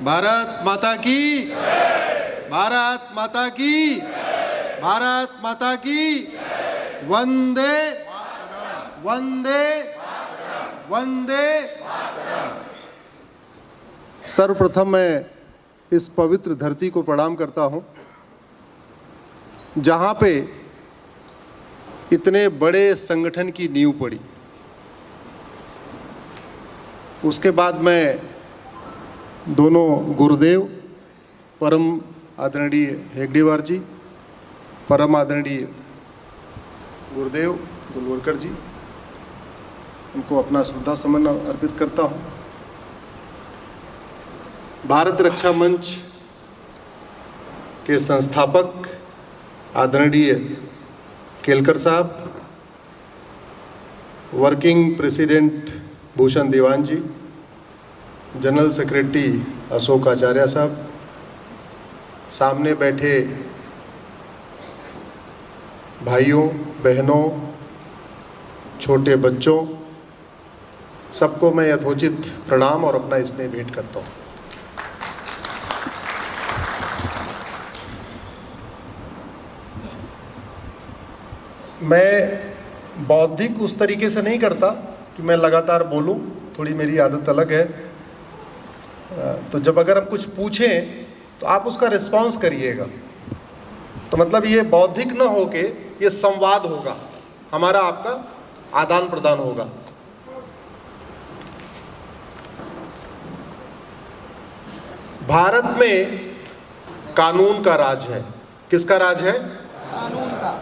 भारत माता की, भारत माता की, भारत माता की, वंदे वंदे वंदे। सर्वप्रथम मैं इस पवित्र धरती को प्रणाम करता हूं, जहां पे इतने बड़े संगठन की नींव पड़ी। उसके बाद मैं दोनों गुरुदेव परम आदरणीय हेगडेवार जी, परम आदरणीय गुरुदेव गुलवलकर जी, उनको अपना श्रद्धा सुमन अर्पित करता हूँ। भारत रक्षा मंच के संस्थापक आदरणीय केलकर साहब, वर्किंग प्रेसिडेंट भूषण दीवान जी, जनरल सेक्रेटरी अशोक आचार्य साहब, सामने बैठे भाइयों बहनों, छोटे बच्चों, सबको मैं यथोचित प्रणाम और अपना स्नेह भेंट करता हूँ। मैं बौद्धिक उस तरीके से नहीं करता कि मैं लगातार बोलूं, थोड़ी मेरी आदत अलग है। तो जब अगर हम कुछ पूछें तो आप उसका रिस्पॉन्स करिएगा। तो मतलब ये बौद्धिक ना हो के ये संवाद होगा, हमारा आपका आदान प्रदान होगा। भारत में कानून का राज है। किसका राज है? कानून का।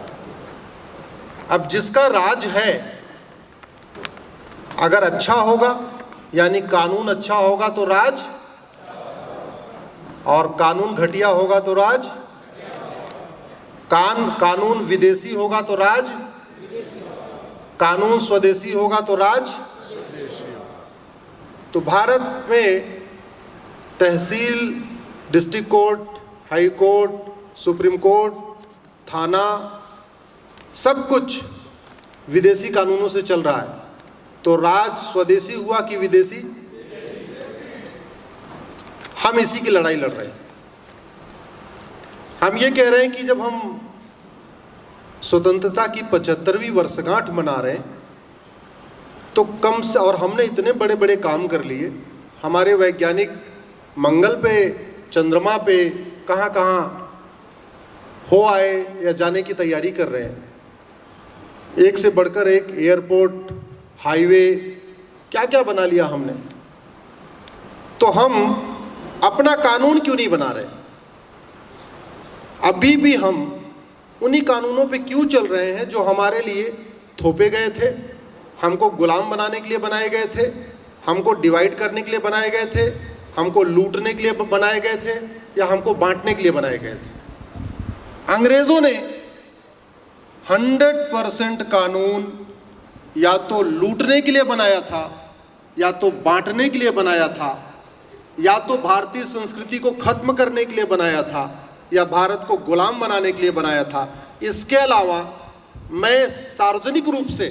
अब जिसका राज है अगर अच्छा होगा, यानी कानून अच्छा होगा तो राज, और कानून घटिया होगा तो राज, कानून विदेशी होगा तो राज, कानून स्वदेशी होगा तो राज। तो भारत में tehsil, district court, high court, supreme court, थाना, सब कुछ विदेशी कानूनों से चल रहा है। तो राज स्वदेशी हुआ कि विदेशी? हम इसी की लड़ाई लड़ रहे हैं। हम ये कह रहे हैं कि जब हम स्वतंत्रता की 75वीं वर्षगांठ मना रहे हैं तो कम से, और हमने इतने बड़े बड़े काम कर लिए, हमारे वैज्ञानिक मंगल पे, चंद्रमा पे, कहाँ कहाँ हो आए या जाने की तैयारी कर रहे हैं। एक से बढ़कर एक एयरपोर्ट, हाईवे, क्या क्या बना लिया हमने। तो हम अपना कानून क्यों नहीं बना रहे? अभी भी हम उन्हीं कानूनों पे क्यों चल रहे हैं जो हमारे लिए थोपे गए थे, हमको गुलाम बनाने के लिए बनाए गए थे, हमको डिवाइड करने के लिए बनाए गए थे, हमको लूटने के लिए बनाए गए थे, या हमको बांटने के लिए बनाए गए थे। अंग्रेजों ने 100% कानून या तो लूटने के लिए बनाया था, या तो बांटने के लिए बनाया था, या तो भारतीय संस्कृति को खत्म करने के लिए बनाया था, या भारत को गुलाम बनाने के लिए बनाया था। इसके अलावा मैं सार्वजनिक रूप से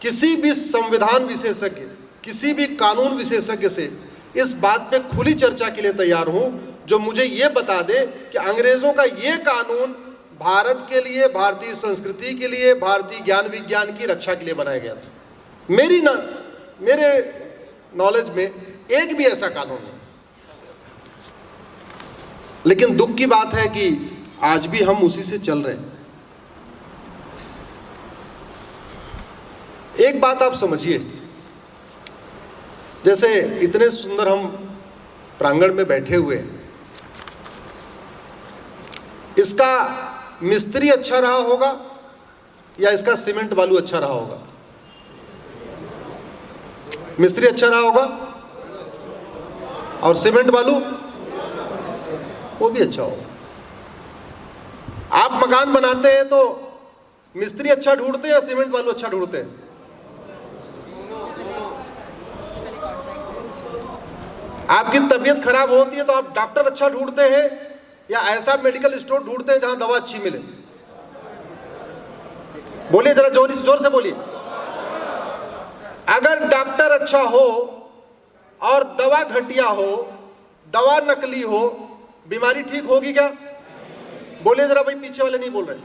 किसी भी संविधान विशेषज्ञ, किसी भी कानून विशेषज्ञ से इस बात पे खुली चर्चा के लिए तैयार हूं जो मुझे ये बता दे कि अंग्रेजों का ये कानून भारत के लिए, भारतीय संस्कृति के लिए, भारतीय ज्ञान विज्ञान की रक्षा के लिए बनाया गया था। मेरे नॉलेज में एक भी ऐसा कानून नहीं। लेकिन दुख की बात है कि आज भी हम उसी से चल रहे हैं। एक बात आप समझिए, जैसे इतने सुंदर हम प्रांगण में बैठे हुए, इसका मिस्त्री अच्छा रहा होगा या इसका सीमेंट बालू अच्छा रहा होगा? मिस्त्री अच्छा रहा होगा, और सीमेंट बालू वो भी अच्छा होगा। आप मकान बनाते हैं तो मिस्त्री अच्छा ढूंढते हैं या सीमेंट बालू अच्छा ढूंढते हैं? आपकी तबीयत खराब होती है तो आप डॉक्टर अच्छा ढूंढते हैं या ऐसा मेडिकल स्टोर ढूंढते हैं जहां दवा अच्छी मिले? बोलिए जरा, जोर से बोलिए। अगर डॉक्टर अच्छा हो और दवा घटिया हो दवा नकली हो, बीमारी ठीक होगी क्या? बोले जरा भाई, पीछे वाले नहीं बोल रहे।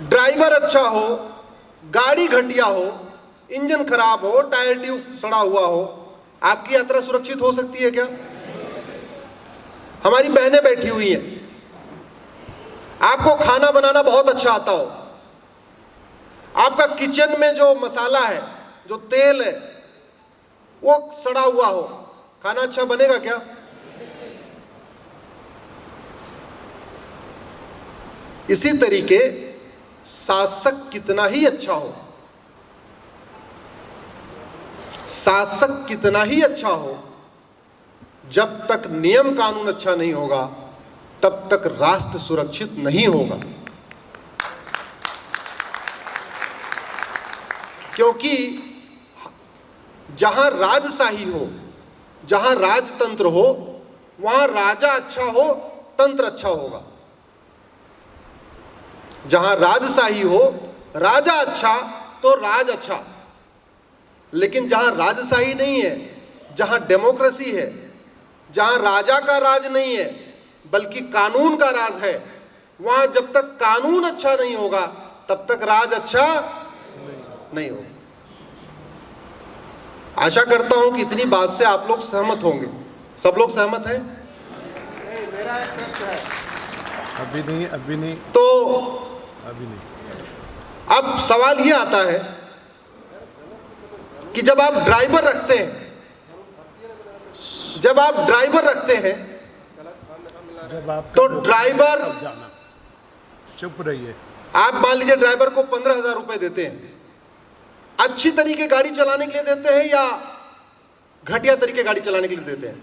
ड्राइवर अच्छा हो, गाड़ी घटिया हो, इंजन खराब हो, टायर ट्यूब सड़ा हुआ हो, आपकी यात्रा सुरक्षित हो सकती है क्या? हमारी बहनें बैठी हुई हैं, आपको खाना बनाना बहुत अच्छा आता हो, आपका किचन में जो मसाला है, जो तेल है, वो सड़ा हुआ हो, खाना अच्छा बनेगा क्या? इसी तरीके शासक कितना ही अच्छा हो, शासक कितना ही अच्छा हो, जब तक नियम कानून अच्छा नहीं होगा तब तक राष्ट्र सुरक्षित नहीं होगा। क्योंकि जहां राजशाही हो, जहां राजतंत्र हो, वहां राजा अच्छा हो, तंत्र अच्छा होगा। जहां राजशाही हो, राजा अच्छा तो राज अच्छा। लेकिन जहां राजशाही नहीं है, जहां डेमोक्रेसी है, जहां राजा का राज नहीं है बल्कि कानून का राज है, वहां जब तक कानून अच्छा नहीं होगा तब तक राज अच्छा नहीं होगा। आशा करता हूं कि इतनी बात से आप लोग सहमत होंगे। सब लोग सहमत हैं? मेरा एक प्रश्न है। अभी नहीं तो अभी नहीं। अब सवाल ये आता है कि जब आप ड्राइवर रखते हैं, जब आप ड्राइवर रखते हैं जब आप तो ड्राइवर, जाना, चुप रहिए। आप मान लीजिए ड्राइवर को 15,000 रुपए देते हैं, अच्छी तरीके गाड़ी चलाने के लिए देते हैं या घटिया तरीके गाड़ी चलाने के लिए देते हैं?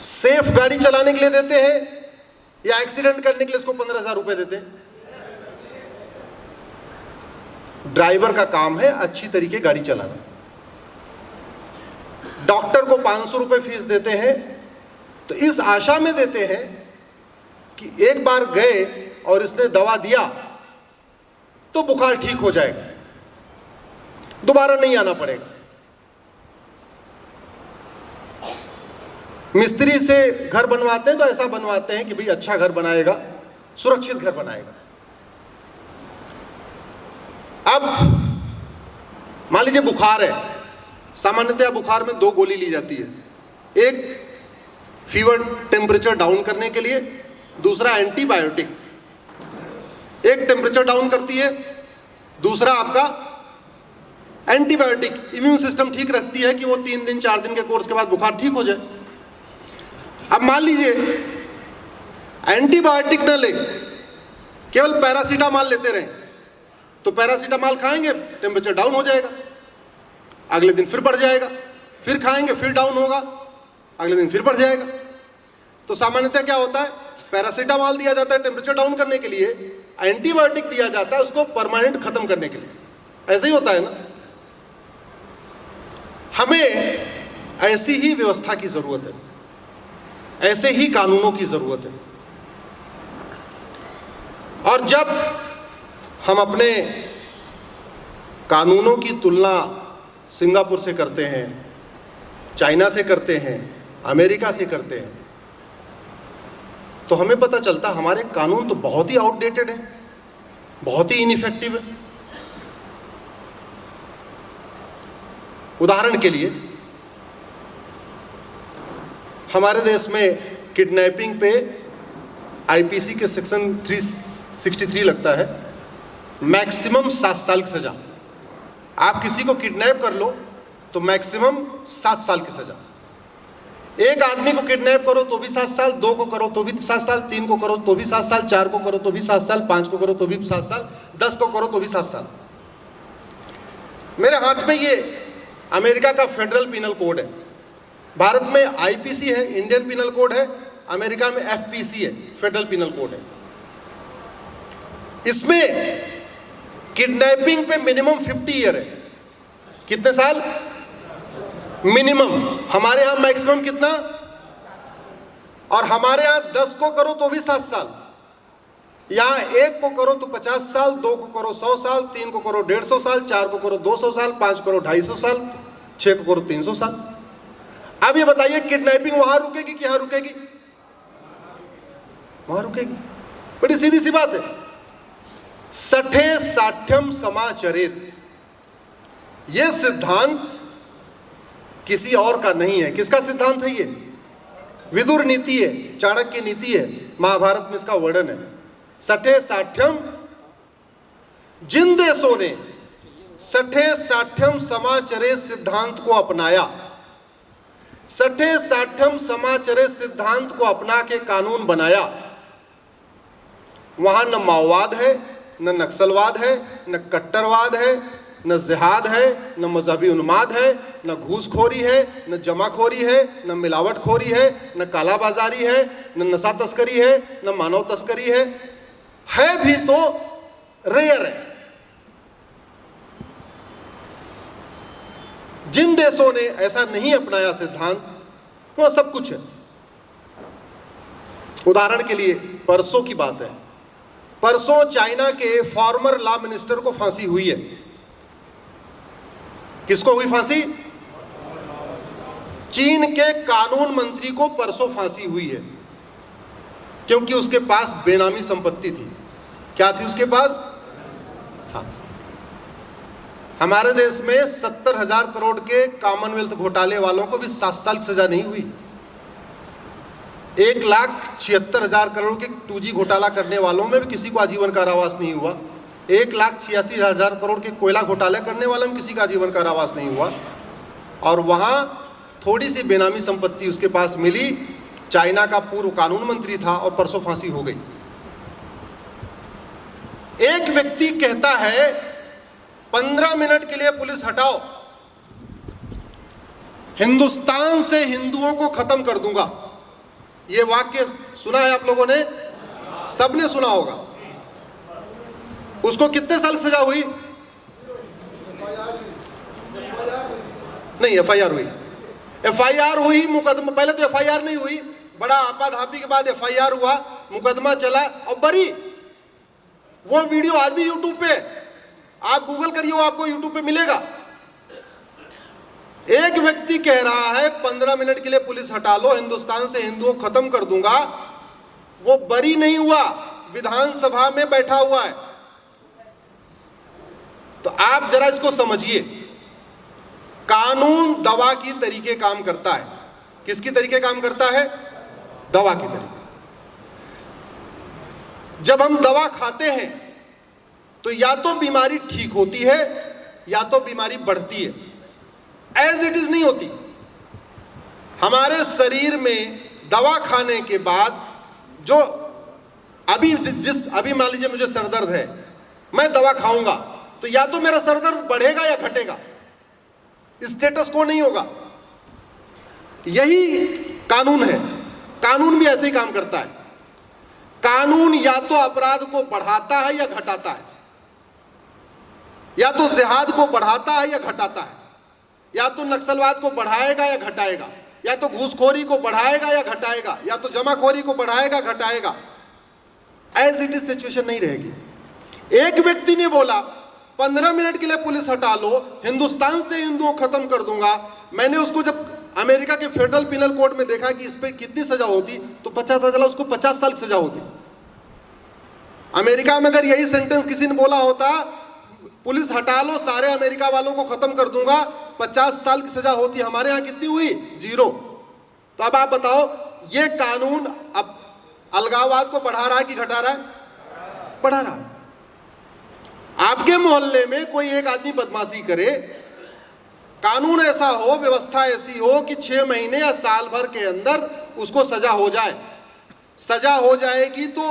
सेफ गाड़ी चलाने के लिए देते हैं या एक्सीडेंट करने के लिए उसको 15,000 रुपए देते हैं? ड्राइवर का काम है अच्छी तरीके गाड़ी चलाना। डॉक्टर को 500 रुपए फीस देते हैं तो इस आशा में देते हैं कि एक बार गए और इसने दवा दिया तो बुखार ठीक हो जाएगा, दोबारा नहीं आना पड़ेगा। मिस्त्री से घर बनवाते हैं तो ऐसा बनवाते हैं कि भाई अच्छा घर बनाएगा, सुरक्षित घर बनाएगा। अब मान लीजिए बुखार है, सामान्यतः बुखार में 2 गोली ली जाती है, एक फीवर टेम्परेचर डाउन करने के लिए, दूसरा एंटीबायोटिक। एक टेम्परेचर डाउन करती है, दूसरा आपका एंटीबायोटिक इम्यून सिस्टम ठीक रखती है कि वो 3 दिन 4 दिन के कोर्स के बाद बुखार ठीक हो जाए। अब मान लीजिए एंटीबायोटिक न ले, केवल पैरासीटामॉल लेते रहे, तो पैरासीटामॉल खाएंगे टेम्परेचर डाउन हो जाएगा, अगले दिन फिर बढ़ जाएगा, फिर खाएंगे फिर डाउन होगा, अगले दिन फिर बढ़ जाएगा। तो सामान्यतः क्या होता है, पैरासीटामॉल दिया जाता है टेम्परेचर डाउन करने के लिए, एंटीबायोटिक दिया जाता है उसको परमानेंट खत्म करने के लिए। ऐसे ही होता है ना। हमें ऐसी ही व्यवस्था की जरूरत है, ऐसे ही कानूनों की जरूरत है। और जब हम अपने कानूनों की तुलना सिंगापुर से करते हैं, चाइना से करते हैं, अमेरिका से करते हैं, तो हमें पता चलता हमारे कानून तो बहुत ही आउटडेटेड है, बहुत ही इनइफेक्टिव है। उदाहरण के लिए हमारे देश में किडनैपिंग पे आईपीसी के सेक्शन 363 लगता है, मैक्सिमम 7 साल की सजा। आप किसी को किडनैप कर लो तो मैक्सिमम 7 साल की सजा। एक आदमी को किडनैप करो तो भी 7 साल, 2 को करो तो भी 7 साल, 3 को करो तो भी 7 साल, 4 को करो तो भी 7 साल, 5 को करो तो भी 7 साल, 10 को करो तो भी 7 साल। मेरे हाथ में ये अमेरिका का फेडरल पिनल कोड है। भारत में आईपीसी है, इंडियन पिनल कोड है, अमेरिका में एफपीसी है, फेडरल पिनल कोड है। इसमें किडनैपिंग पे मिनिमम 50 ईयर है। कितने साल मिनिमम? हमारे यहां मैक्सिमम कितना? और हमारे यहां 10 को करो तो भी 7 साल, यहां 1 को करो तो 50 साल, 2 को करो 100 साल, 3 को करो 150 साल, 4 को करो 200 साल, 5 करो 250 साल, 6 करोड़ 300 साल। अब ये बताइए किडनैपिंग वहां रुकेगी कि यहां रुकेगी? वहां रुकेगी। बड़ी सीधी सी बात है। सठे साठ्यम समाचरेत, यह सिद्धांत किसी और का नहीं है। किसका सिद्धांत है? ये विदुर नीति है, चाणक्य नीति है, महाभारत में इसका वर्णन है। सठे साठ्यम, जिन देशों ने सठे साठ्यम समाचरेत सिद्धांत को अपनाया, सठे साठ्यम समाचरेत सिद्धांत को अपना के कानून बनाया, वहां न माओवाद है, न नक्सलवाद है, न कट्टरवाद है, न जिहाद है, न मजहबी उन्माद है, न घूसखोरी है, न जमाखोरी है, न मिलावटखोरी है, न कालाबाजारी है, न नशा तस्करी है, न मानव तस्करी है भी तो रेयर है। जिन देशों ने ऐसा नहीं अपनाया सिद्धांत, वह सब कुछ है। उदाहरण के लिए परसों की बात है, परसों चाइना के फॉर्मर लॉ मिनिस्टर को फांसी हुई है। किसको हुई फांसी? चीन के कानून मंत्री को परसों फांसी हुई है, क्योंकि उसके पास बेनामी संपत्ति थी। क्या थी उसके पास? हाँ, हमारे देश में 70,000 करोड़ के कॉमनवेल्थ घोटाले वालों को भी 7 साल की सजा नहीं हुई। 1,76,000 करोड़ के 2G घोटाला करने वालों में भी किसी को आजीवन कारावास नहीं हुआ। 1,86,000 करोड़ के कोयला घोटाले करने वालों में किसी का आजीवन कारावास नहीं हुआ। और वहाँ थोड़ी सी बेनामी संपत्ति उसके पास मिली, चाइना का पूर्व कानून मंत्री था, और परसों फांसी हो गई। एक व्यक्ति कहता है 15 मिनट के लिए पुलिस हटाओ, हिंदुस्तान से हिंदुओं को खत्म कर दूंगा। ये वाक्य सुना है आप लोगों ने? सबने सुना होगा। उसको कितने साल सजा हुई? नहीं, एफआईआर हुई। एफआईआर हुई, मुकदमा, पहले तो एफआईआर नहीं हुई, बड़ा आपाधापी के बाद एफआईआर हुआ, मुकदमा चला और बरी। वो वीडियो आज भी यूट्यूब पे, आप गूगल करिए, वो आपको यूट्यूब पे मिलेगा। एक व्यक्ति कह रहा है 15 मिनट के लिए पुलिस हटा लो, हिंदुस्तान से हिंदुओं को खत्म कर दूंगा। वो बरी नहीं हुआ, विधानसभा में बैठा हुआ है। तो आप जरा इसको समझिए, कानून दवा की तरीके काम करता है। किसकी तरीके काम करता है? दवा की तरीके। जब हम दवा खाते हैं तो या तो बीमारी ठीक होती है या तो बीमारी बढ़ती है, एज इट इज नहीं होती। हमारे शरीर में दवा खाने के बाद जो अभी मान लीजिए मुझे सर दर्द है, मैं दवा खाऊंगा तो या तो मेरा सर दर्द बढ़ेगा या घटेगा, स्टेटस को नहीं होगा। यही कानून है। कानून भी ऐसे ही काम करता है। कानून या तो अपराध को बढ़ाता है या घटाता है, या तो जिहाद को बढ़ाता है या घटाता है, या तो नक्सलवाद को बढ़ाएगा या घटाएगा, या तो घूसखोरी को बढ़ाएगा या घटाएगा, या तो जमाखोरी को बढ़ाएगा घटाएगा। एज इट इज सिचुएशन नहीं रहेगी। एक व्यक्ति ने बोला 15 मिनट के लिए पुलिस हटा लो, हिंदुस्तान से हिंदुओं खत्म कर दूंगा। मैंने उसको जब अमेरिका के फेडरल पिनल कोड में देखा कि इस पे कितनी सजा होती, तो पता चला उसको 50 साल की सजा होती। अमेरिका में अगर यही सेंटेंस किसी ने बोला होता, पुलिस हटा लो, सारे अमेरिका वालों को खत्म कर दूंगा, 50 साल की सजा होती। हमारे यहाँ कितनी हुई? 0। तो अब आप बताओ, ये कानून अब अलगाववाद को बढ़ा रहा है कि घटा रहा है? बढ़ा रहा है। आपके मोहल्ले में कोई एक आदमी बदमाशी करे, कानून ऐसा हो, व्यवस्था ऐसी हो कि 6 महीने या साल भर के अंदर उसको सजा हो जाए। सजा हो जाएगी तो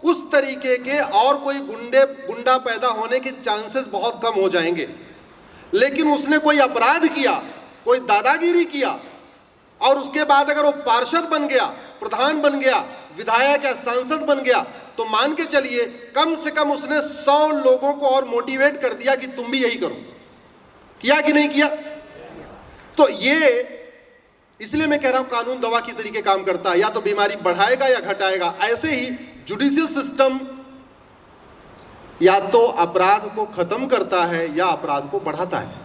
उस तरीके के और कोई गुंडा पैदा होने के चांसेस बहुत कम हो जाएंगे। लेकिन उसने कोई अपराध किया, कोई दादागिरी किया, और उसके बाद अगर वो पार्षद बन गया, प्रधान बन गया, विधायक या सांसद बन गया, तो मान के चलिए कम से कम उसने 100 लोगों को और मोटिवेट कर दिया कि तुम भी यही करो। किया कि नहीं किया? तो ये इसलिए मैं कह रहा हूं कानून दवा की तरीके काम करता है, या तो बीमारी बढ़ाएगा या घटाएगा। ऐसे ही जुडिशियल सिस्टम या तो अपराध को खत्म करता है या अपराध को बढ़ाता है।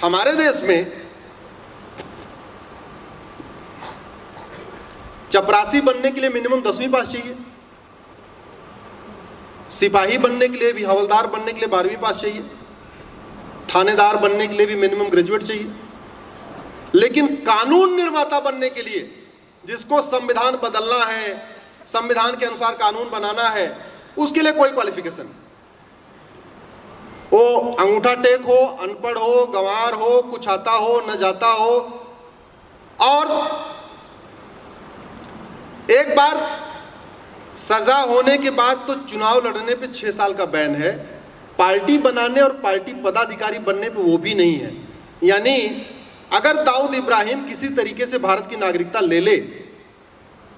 हमारे देश में चपरासी बनने के लिए मिनिमम 10वीं पास चाहिए, सिपाही बनने के लिए भी, हवलदार बनने के लिए 12वीं पास चाहिए, थानेदार बनने के लिए भी मिनिमम ग्रेजुएट चाहिए। लेकिन कानून निर्माता बनने के लिए, जिसको संविधान बदलना है, संविधान के अनुसार कानून बनाना है, उसके लिए कोई क्वालिफिकेशन नहीं। वो अंगूठा टेक हो, अनपढ़ हो, गंवार हो, कुछ आता हो न जाता हो, और एक बार सजा होने के बाद तो चुनाव लड़ने पे 6 साल का बैन है, पार्टी बनाने और पार्टी पदाधिकारी बनने पे वो भी नहीं है। यानी अगर दाऊद इब्राहिम किसी तरीके से भारत की नागरिकता ले ले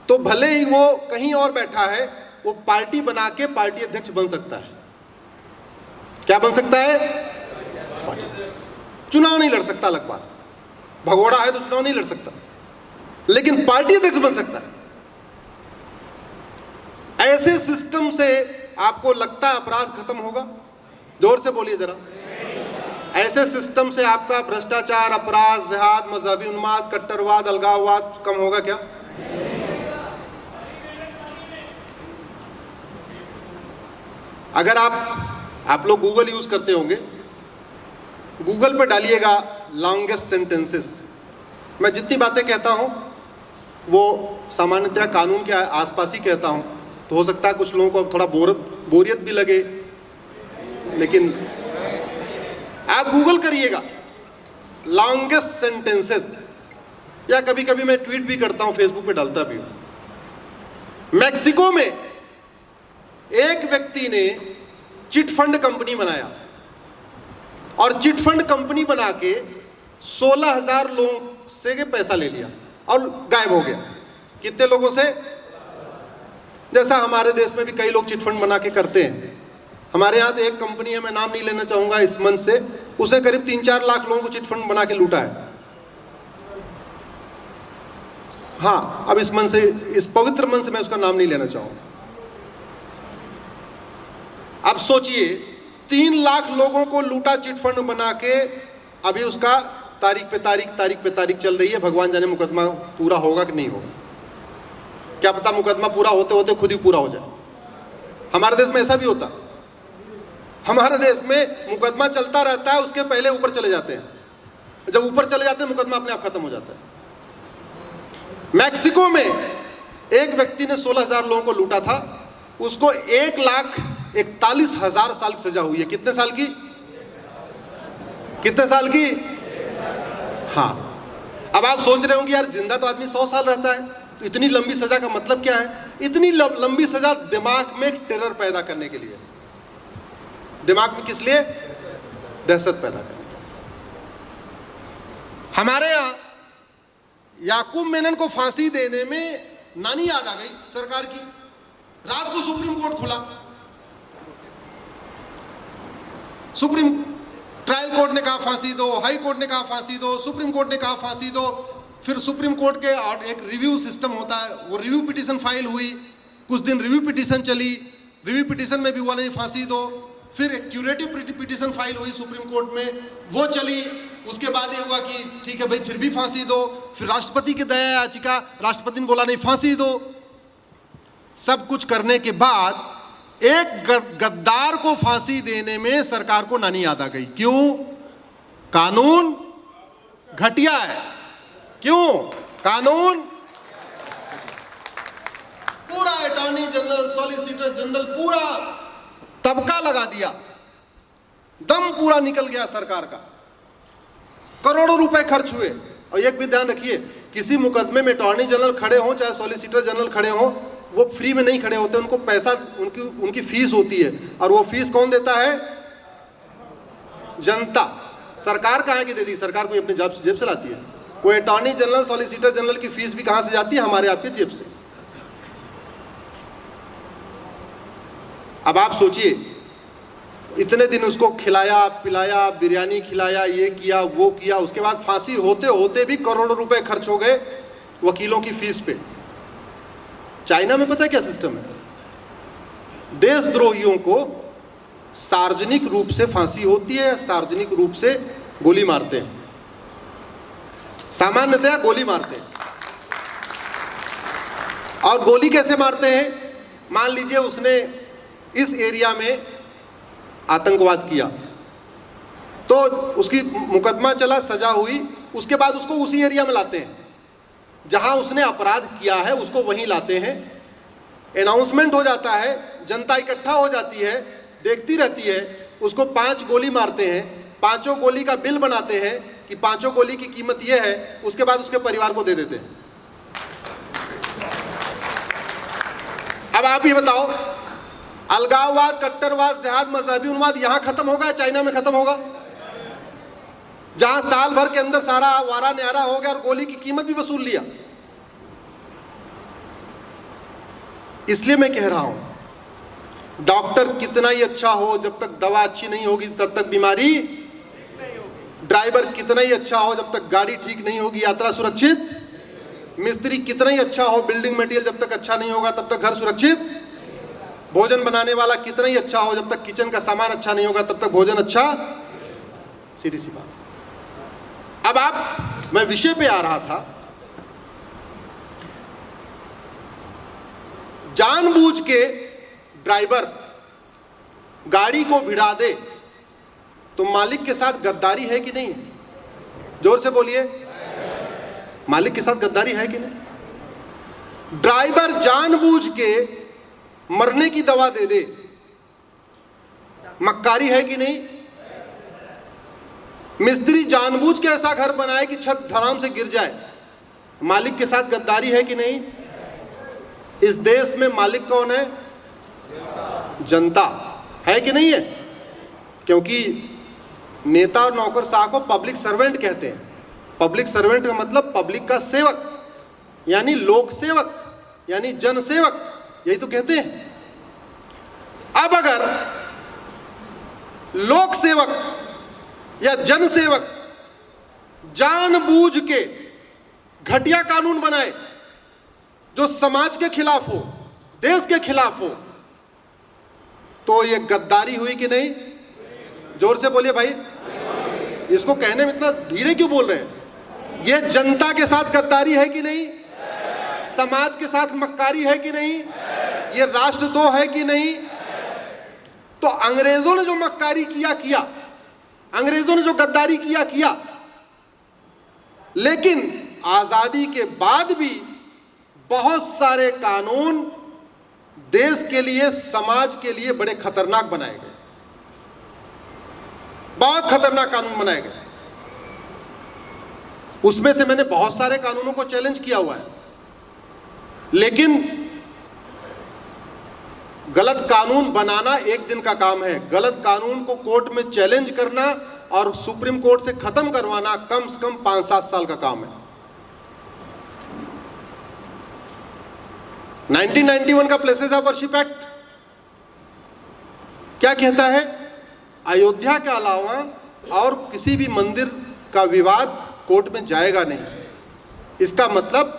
तो भले ही वो कहीं और बैठा है, वो पार्टी बना के पार्टी अध्यक्ष बन सकता है। क्या बन सकता है? चुनाव नहीं लड़ सकता, अलग बात, भगोड़ा है तो चुनाव नहीं लड़ सकता, लेकिन पार्टी अध्यक्ष बन सकता है। ऐसे सिस्टम से आपको लगता है अपराध खत्म होगा? जोर से बोलिए जरा। ऐसे सिस्टम से आपका भ्रष्टाचार, अपराध, जिहाद, मजहबी उन्माद, कट्टरवाद, अलगाववाद कम होगा क्या? अगर आप लोग गूगल यूज करते होंगे, गूगल पे डालिएगा लॉन्गेस्ट सेंटेंसेस। मैं जितनी बातें कहता हूं वो सामान्यतः कानून के आसपास ही कहता हूं, तो हो सकता है कुछ लोगों को थोड़ा बोरियत भी लगे, लेकिन आप गूगल करिएगा लॉन्गेस्ट सेंटेंसेस, या कभी कभी मैं ट्वीट भी करता हूं, फेसबुक पे डालता भी हूं। मैक्सिको में एक व्यक्ति ने चिट फंड कंपनी बनाया और चिट फंड कंपनी बना के 16,000 लोगों से पैसा ले लिया और गायब हो गया। कितने लोगों से? जैसा हमारे देश में भी कई लोग चिट फंड बना के करते हैं। हमारे यहाँ तो एक कंपनी है, मैं नाम नहीं लेना चाहूंगा, इस मंच से, उसने करीब 3-4 लाख लोगों को चिट फंड बना के लूटा है। हाँ, अब इस मंच से, इस पवित्र मंच से मैं उसका नाम नहीं लेना चाहूंगा। अब सोचिए, 3 लाख लोगों को लूटा चिट फंड बना के, अभी उसका तारीख पे तारीख चल रही है। भगवान जाने मुकदमा पूरा होगा कि नहीं होगा, क्या पता मुकदमा पूरा होते होते खुद ही पूरा हो जाए। हमारे देश में ऐसा भी होता, हमारे देश में मुकदमा चलता रहता है, उसके पहले ऊपर चले जाते हैं, जब ऊपर चले जाते हैं मुकदमा अपने आप खत्म हो जाता है। मैक्सिको में एक व्यक्ति ने 16,000 लोगों को लूटा था, उसको 1,41,000 साल की सजा हुई है। कितने साल की? कितने साल की? हाँ। अब आप सोच रहे होंगे यार, जिंदा तो आदमी 100 साल रहता है, तो इतनी लंबी सजा का मतलब क्या है? इतनी लंबी सजा दिमाग में टेरर पैदा करने के लिए। दिमाग में किस लिए? दहशत पैदा करने के लिए। हमारे यहां याकूब मेनन को फांसी देने में नानी याद आ गई सरकार की। रात को सुप्रीम कोर्ट खुला, सुप्रीम ट्रायल कोर्ट ने कहा फांसी दो, हाई कोर्ट ने कहा फांसी दो, सुप्रीम कोर्ट ने कहा फांसी दो। फिर सुप्रीम कोर्ट के एक रिव्यू सिस्टम होता है, वो रिव्यू पिटीशन फाइल हुई, कुछ दिन रिव्यू पिटीशन चली, रिव्यू पिटीशन में भी हुआ नहीं फांसी दो। फिर एक क्यूरेटिव पिटीशन फाइल हुई सुप्रीम कोर्ट में, वो चली। उसके बाद ये हुआ कि ठीक है भाई फिर भी फांसी दो। फिर राष्ट्रपति की दया याचिका, राष्ट्रपति ने बोला नहीं फांसी दो। सब कुछ करने के बाद एक गद्दार को फांसी देने में सरकार को नानी याद आ गई। क्यों? कानून घटिया है। क्यों? कानून, पूरा अटॉर्नी जनरल, सॉलिसिटर जनरल, पूरा तबका लगा दिया, दम पूरा निकल गया सरकार का। करोड़ों रुपए खर्च हुए। और एक भी ध्यान रखिए, किसी मुकदमे में अटॉर्नी जनरल खड़े हों चाहे सॉलिसिटर जनरल खड़े हों, वो फ्री में नहीं खड़े होते, उनको पैसा, उनकी फीस होती है। और वो फीस कौन देता है? जनता। सरकार कहाँ की देती? सरकार कोई अपनी जेब से लाती है? कोई अटॉर्नी जनरल, सॉलिसिटर जनरल की फीस भी कहाँ से जाती है? हमारे आपके जेब से। अब आप सोचिए, इतने दिन उसको खिलाया पिलाया, बिरयानी खिलाया, ये किया वो किया, उसके बाद फांसी होते होते भी करोड़ों रुपए खर्च हो गए वकीलों की फीस पे। चाइना में पता है क्या सिस्टम है? देशद्रोहियों को सार्वजनिक रूप से फांसी होती है, सार्वजनिक रूप से गोली मारते हैं। सामान्यतया गोली मारते हैं। और गोली कैसे मारते हैं? मान लीजिए उसने इस एरिया में आतंकवाद किया, तो उसकी मुकदमा चला, सजा हुई, उसके बाद उसको उसी एरिया में लाते हैं जहां उसने अपराध किया है, उसको वहीं लाते हैं। अनाउंसमेंट हो जाता है, जनता इकट्ठा हो जाती है, देखती रहती है, उसको 5 गोली मारते हैं, 5 गोली का बिल बनाते हैं कि 5 गोली की कीमत यह है, उसके बाद उसके परिवार को दे देते हैं। अब आप ही बताओ, अलगाववाद, कट्टरवाद, जिहाद, मजहबी उन्माद यहां खत्म होगा या चाइना में खत्म होगा? जहां साल भर के अंदर सारा वारा न्यारा हो गया और गोली की कीमत भी वसूल लिया। इसलिए मैं कह रहा हूं, डॉक्टर कितना ही अच्छा हो, जब तक दवा अच्छी नहीं होगी तब तक बीमारी, ड्राइवर कितना ही अच्छा हो, जब तक गाड़ी ठीक नहीं होगी यात्रा सुरक्षित, मिस्त्री कितना ही अच्छा हो, बिल्डिंग मटेरियल जब तक अच्छा नहीं होगा तब तक घर सुरक्षित, भोजन बनाने वाला कितना ही अच्छा हो, जब तक किचन का सामान अच्छा नहीं होगा तब तक भोजन अच्छा। सीधी सी बात। अब मैं विषय पे आ रहा था, जानबूझ के ड्राइवर गाड़ी को भिड़ा दे तो मालिक के साथ गद्दारी है कि नहीं? जोर से बोलिए, मालिक के साथ गद्दारी है कि नहीं? ड्राइवर जानबूझ के मरने की दवा दे दे, मक्कारी है कि नहीं? मिस्त्री जानबूझ के ऐसा घर बनाए कि छत धड़ाम से गिर जाए, मालिक के साथ गद्दारी है कि नहीं? इस देश में मालिक कौन है? जनता है कि नहीं है? क्योंकि नेता और नौकरशाह को पब्लिक सर्वेंट कहते हैं। पब्लिक सर्वेंट का मतलब पब्लिक का सेवक, यानी लोक सेवक, यानी जन सेवक, यही तो कहते हैं। अब अगर लोक सेवक या जन सेवक जानबूझ के घटिया कानून बनाए जो समाज के खिलाफ हो, देश के खिलाफ हो, तो ये गद्दारी हुई कि नहीं? जोर से बोलिए भाई। इसको कहने में इतना धीरे क्यों बोल रहे हैं? ये जनता के साथ गद्दारी है कि नहीं? समाज के साथ मक्कारी है कि नहीं? ये राष्ट्रद्रोह है कि नहीं? तो अंग्रेजों ने जो मक्कारी किया, अंग्रेजों ने जो गद्दारी किया, लेकिन आजादी के बाद भी बहुत सारे कानून देश के लिए, समाज के लिए बड़े खतरनाक बनाए गए, बहुत खतरनाक कानून बनाए गए। उसमें से मैंने बहुत सारे कानूनों को चैलेंज किया हुआ है, लेकिन गलत कानून बनाना एक दिन का काम है, गलत कानून को कोर्ट में चैलेंज करना और सुप्रीम कोर्ट से खत्म करवाना कम से कम 5-7 साल का काम है। 1991 का प्लेसेस ऑफ वर्शिप एक्ट क्या कहता है? अयोध्या के अलावा और किसी भी मंदिर का विवाद कोर्ट में जाएगा नहीं। इसका मतलब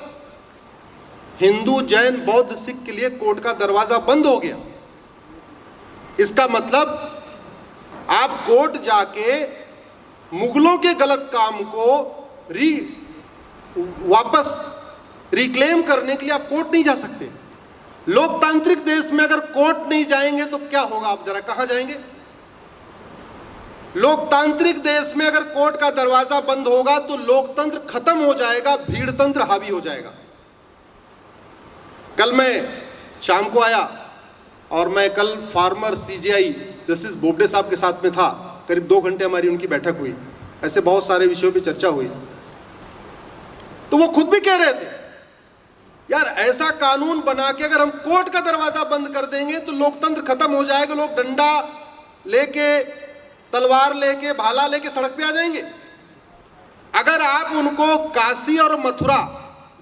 हिंदू, जैन, बौद्ध, सिख के लिए कोर्ट का दरवाजा बंद हो गया। इसका मतलब आप कोर्ट जाके मुगलों के गलत काम को वापस रिक्लेम करने के लिए आप कोर्ट नहीं जा सकते। लोकतांत्रिक देश में अगर कोर्ट नहीं जाएंगे तो क्या होगा? आप जरा कहां जाएंगे? लोकतांत्रिक देश में अगर कोर्ट का दरवाजा बंद होगा तो लोकतंत्र खत्म हो जाएगा, भीड़तंत्र हावी हो जाएगा। कल मैं शाम को आया और मैं कल फार्मर सीजेआई जस्टिस बोबडे साहब के साथ में था, करीब 2 घंटे हमारी उनकी बैठक हुई, ऐसे बहुत सारे विषयों पे चर्चा हुई। तो वो खुद भी कह रहे थे, यार ऐसा कानून बना के अगर हम कोर्ट का दरवाजा बंद कर देंगे तो लोकतंत्र खत्म हो जाएगा, लोग डंडा लेके, तलवार लेके, भाला लेके सड़क पे आ जाएंगे। अगर आप उनको काशी और मथुरा,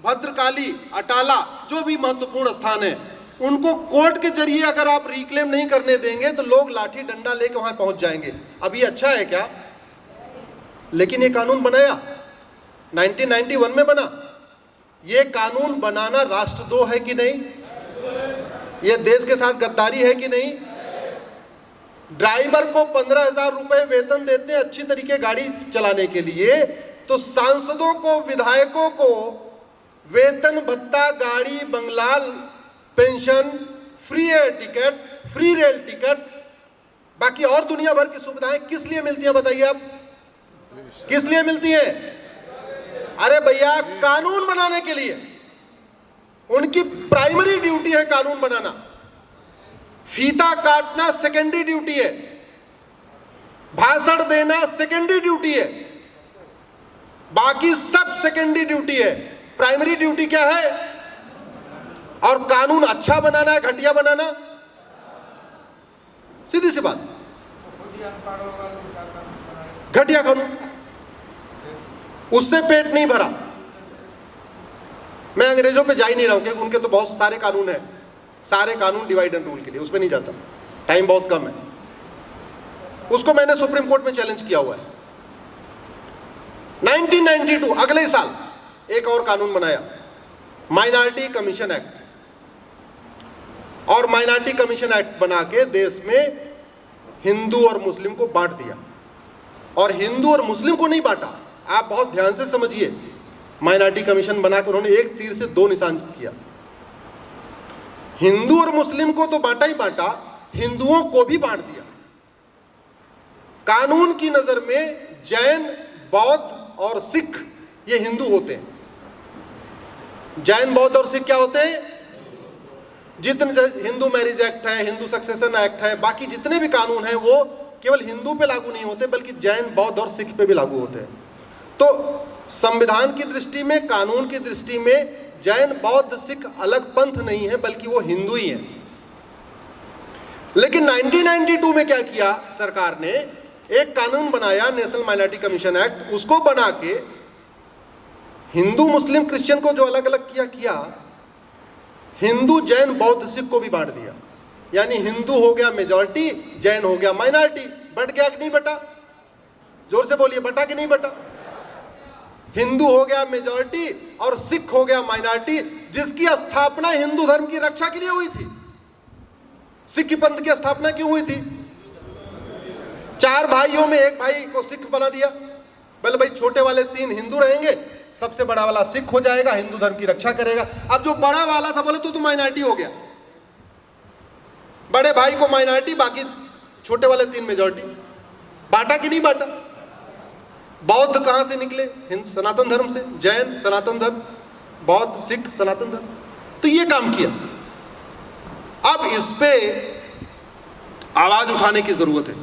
भद्रकाली, अटाला, जो भी महत्वपूर्ण स्थान है, उनको कोर्ट के जरिए अगर आप रिक्लेम नहीं करने देंगे तो लोग लाठी डंडा लेके वहां पहुंच जाएंगे। अब ये अच्छा है क्या? लेकिन ये कानून बनाया 1991 में बना। ये कानून बनाना राष्ट्रद्रोह है कि नहीं? ये देश के साथ गद्दारी है कि नहीं? ड्राइवर को 15,000 रुपए वेतन देते हैं अच्छी तरीके गाड़ी चलाने के लिए, तो सांसदों को, विधायकों को वेतन भत्ता, गाड़ी, बंगला, pension, free air ticket, free rail ticket, बाकी और दुनिया भर की सुविधाएं किस लिए मिलती है बताइए आप? किस लिए मिलती है? अरे भैया, कानून बनाने के लिए। उनकी प्राइमरी ड्यूटी है कानून बनाना, फीता काटना सेकेंडरी ड्यूटी है, भाषण देना सेकेंडरी ड्यूटी है, बाकी सब सेकेंडरी ड्यूटी है। प्राइमरी ड्यूटी क्या है? और कानून अच्छा बनाना है, घटिया बनाना? सीधी सी बात, घटिया कानून, उससे पेट नहीं भरा। मैं अंग्रेजों पे जा ही नहीं रहा हूं, क्योंकि उनके तो बहुत सारे कानून हैं, सारे कानून डिवाइड एंड रूल के लिए, उस पर नहीं जाता, टाइम बहुत कम है। उसको मैंने सुप्रीम कोर्ट में चैलेंज किया हुआ है। 1992 अगले साल एक और कानून बनाया, माइनॉरिटी कमीशन एक्ट। और माइनॉरिटी कमीशन एक्ट बना के देश में हिंदू और मुस्लिम को बांट दिया। और हिंदू और मुस्लिम को नहीं बांटा, आप बहुत ध्यान से समझिए। माइनॉरिटी कमीशन बनाकर उन्होंने एक तीर से दो निशान किया। हिंदू और मुस्लिम को तो बांटा ही बांटा, हिंदुओं को भी बांट दिया। कानून की नजर में जैन, बौद्ध और सिख ये हिंदू होते हैं। जैन, बौद्ध और सिख क्या होते हैं? जितने हिंदू मैरिज एक्ट है, हिंदू सक्सेशन एक्ट है, बाकी जितने भी कानून हैं वो केवल हिंदू पे लागू नहीं होते, बल्कि जैन, बौद्ध और सिख पे भी लागू होते हैं। तो संविधान की दृष्टि में, कानून की दृष्टि में जैन, बौद्ध, सिख अलग पंथ नहीं है, बल्कि वो हिंदू ही हैं। लेकिन 1992 में क्या किया सरकार ने? एक कानून बनाया, नेशनल माइनॉरिटी कमीशन एक्ट। उसको बना के हिंदू, मुस्लिम, क्रिश्चियन को जो अलग अलग किया, हिंदू, जैन, बौद्ध, सिख को भी बांट दिया। यानी हिंदू हो गया मेजॉरिटी, जैन हो गया माइनॉरिटी। बट गया कि नहीं बटा? जोर से बोलिए, बटा कि नहीं बटा? हिंदू हो गया मेजॉरिटी और सिख हो गया माइनॉरिटी, जिसकी स्थापना हिंदू धर्म की रक्षा के लिए हुई थी। सिख पंथ की स्थापना क्यों हुई थी? 4 भाइयों में एक भाई को सिख बना दिया। बोले भाई छोटे वाले 3 हिंदू रहेंगे, सबसे बड़ा वाला सिख हो जाएगा, हिंदू धर्म की रक्षा करेगा। अब जो बड़ा वाला था बोले तो माइनॉरिटी हो गया, बड़े भाई को माइनॉरिटी, बाकी छोटे वाले 3 मेजॉरिटी। बांटा कि नहीं बांटा? बौद्ध कहां से निकले? हिंद सनातन धर्म से। जैन सनातन धर्म, बौद्ध, सिख सनातन धर्म। तो ये काम किया। अब इस पे आवाज उठाने की जरूरत है।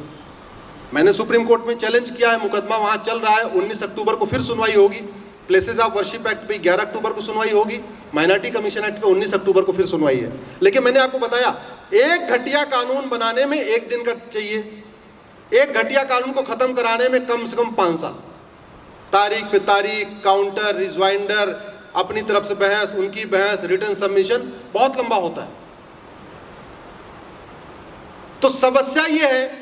मैंने सुप्रीम कोर्ट में चैलेंज किया है, मुकदमा वहां चल रहा है। 19 अक्टूबर को फिर सुनवाई होगी। प्लेसेस ऑफ वर्शिप एक्ट पे 11 अक्टूबर को सुनवाई होगी। माइनॉरिटी कमीशन एक्ट पे 19 अक्टूबर को फिर सुनवाई है। लेकिन मैंने आपको बताया, एक घटिया कानून बनाने में 1 दिन का चाहिए। एक घटिया कानून को खत्म कराने में कम से कम 5 साल। तारीख पे तारीख, काउंटर, रिजवाइंडर, अपनी तरफ से बहस, उनकी बहस, रिटर्न सबमिशन, बहुत लंबा होता है। तो समस्या ये है,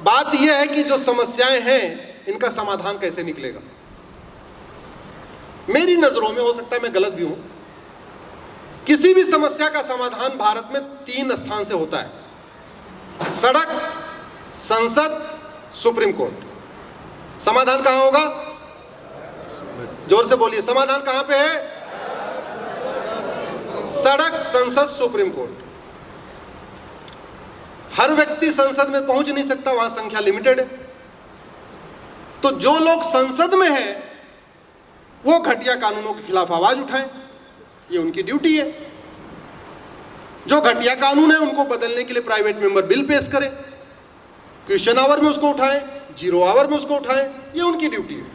बात यह है कि जो समस्याएं हैं इनका समाधान कैसे निकलेगा। मेरी नजरों में, हो सकता है मैं गलत भी हूं, किसी भी समस्या का समाधान भारत में 3 स्थान से होता है: सड़क, संसद, सुप्रीम कोर्ट। समाधान कहां होगा? जोर से बोलिए, समाधान कहां पे है? सड़क, संसद, सुप्रीम कोर्ट। हर व्यक्ति संसद में पहुंच नहीं सकता, वहां संख्या लिमिटेड है। तो जो लोग संसद में हैं वो घटिया कानूनों के खिलाफ आवाज उठाएं, ये उनकी ड्यूटी है। जो घटिया कानून है उनको बदलने के लिए प्राइवेट मेंबर बिल पेश करें, क्वेश्चन आवर में उसको उठाएं, 0 आवर में उसको उठाएं, ये उनकी ड्यूटी है।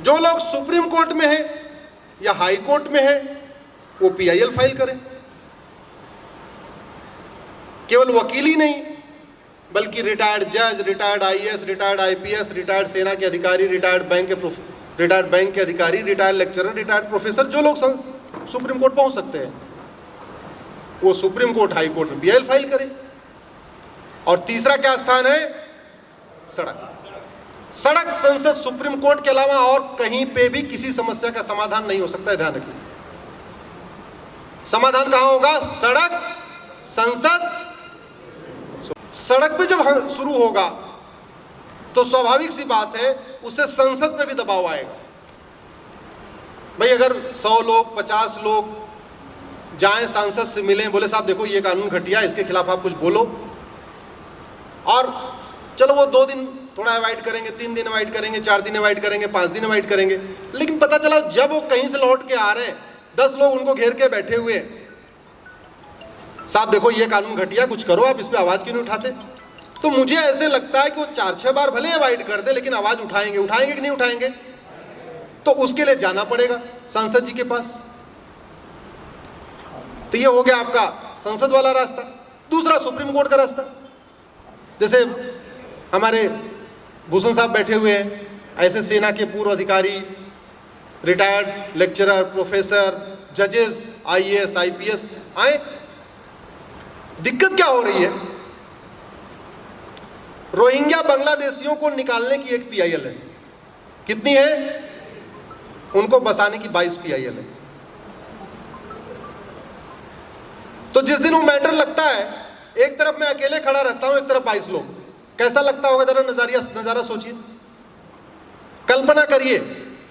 जो लोग सुप्रीम कोर्ट में है या हाई कोर्ट में है वो PIL फाइल करें। केवल वकील ही नहीं, बल्कि रिटायर्ड जज, retired IAS, retired IPS, retired सेना के अधिकारी, रिटायर्ड बैंक के अधिकारी, रिटायर्ड लेक्चरर, रिटायर्ड प्रोफेसर, जो लोग सुप्रीम कोर्ट पहुंच सकते हैं वो सुप्रीम कोर्ट, हाई कोर्ट में PIL फाइल करें। और तीसरा क्या स्थान है? सड़क। सड़क, संसद, सुप्रीम कोर्ट के अलावा और कहीं पे भी किसी समस्या का समाधान नहीं हो सकता है, ध्यान रखिए। समाधान कहां होगा? सड़क, संसद। सड़क पे जब शुरू होगा तो स्वाभाविक सी बात है उससे संसद पे भी दबाव आएगा। भाई अगर 100 लोग 50 लोग जाएं सांसद से मिलें, बोले साहब देखो ये कानून घटिया, इसके खिलाफ आप कुछ बोलो, और चलो वो 2 दिन थोड़ा अवॉइड करेंगे, 3 दिन अवॉइड करेंगे, 4 दिन अवॉइड करेंगे, 5 दिन अवॉइड करेंगे, लेकिन पता चला जब वो कहीं से लौट के आ रहे हैं 10 लोग उनको घेर के बैठे हुए, साहब देखो ये कानून घटिया, कुछ करो, आप इस पर आवाज क्यों नहीं उठाते? तो मुझे ऐसे लगता है कि वो 4-6 बार भले अवॉइड कर दे लेकिन आवाज उठाएंगे। उठाएंगे कि नहीं उठाएंगे? तो उसके लिए जाना पड़ेगा सांसद जी के पास। तो ये हो गया आपका संसद वाला रास्ता। दूसरा सुप्रीम कोर्ट का रास्ता, जैसे हमारे भूषण साहब बैठे हुए हैं, ऐसे सेना के पूर्व अधिकारी, रिटायर्ड लेक्चरर, प्रोफेसर, जजेस, IAS IPS आए। दिक्कत क्या हो रही है? रोहिंग्या बांग्लादेशियों को निकालने की एक PIL है, कितनी है? उनको बसाने की 22 PIL है। तो जिस दिन वो मैटर लगता है, एक तरफ मैं अकेले खड़ा रहता हूं, एक तरफ 22 लोग, कैसा लगता होगा? जरा नजारा सोचिए, कल्पना करिए,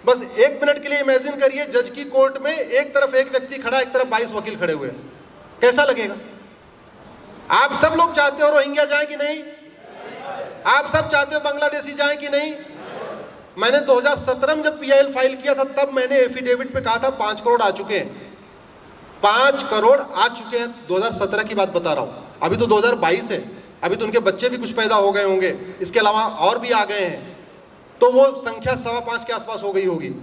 बस 1 मिनट के लिए इमेजिन करिए, जज की कोर्ट में एक तरफ एक व्यक्ति खड़ा, एक तरफ 22 वकील खड़े हुए हैं, कैसा लगेगा? आप सब लोग चाहते हो रोहिंग्या जाए कि नहीं? आप सब चाहते हो बांग्लादेशी जाए कि नहीं? मैंने 2017 में जब PIL फाइल किया था तब मैंने एफिडेविट पे कहा था 5 करोड़ आ चुके हैं, 5 करोड़ आ चुके हैं। 2017 की बात बता रहा हूं, अभी तो 2022 है, अभी तो उनके बच्चे भी कुछ पैदा हो गए होंगे, इसके अलावा और भी आ गए हैं, तो वो संख्या 5.25 के आसपास हो गई होगी।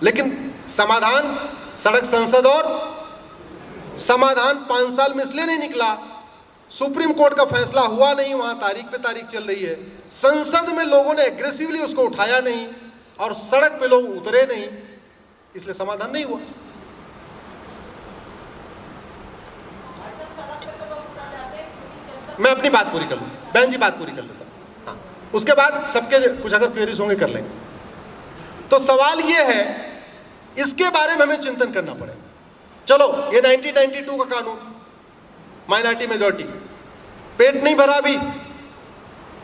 लेकिन समाधान सड़क संसद, और समाधान 5 साल में इसलिए नहीं निकला, सुप्रीम कोर्ट का फैसला हुआ नहीं, वहां तारीख पे तारीख चल रही है, संसद में लोगों ने एग्रेसिवली उसको उठाया नहीं और सड़क पे लोग उतरे नहीं, इसलिए समाधान नहीं हुआ। मैं अपनी बात पूरी कर लूं, बहन जी बात पूरी कर लेता हूं, हाँ, उसके बाद सबके कुछ अगर क्वेरीज होंगे कर लेंगे। तो सवाल ये है, इसके बारे में हमें चिंतन करना पड़ेगा। चलो ये 1992 का कानून, माइनॉरिटी मेजॉरिटी, पेट नहीं भरा अभी।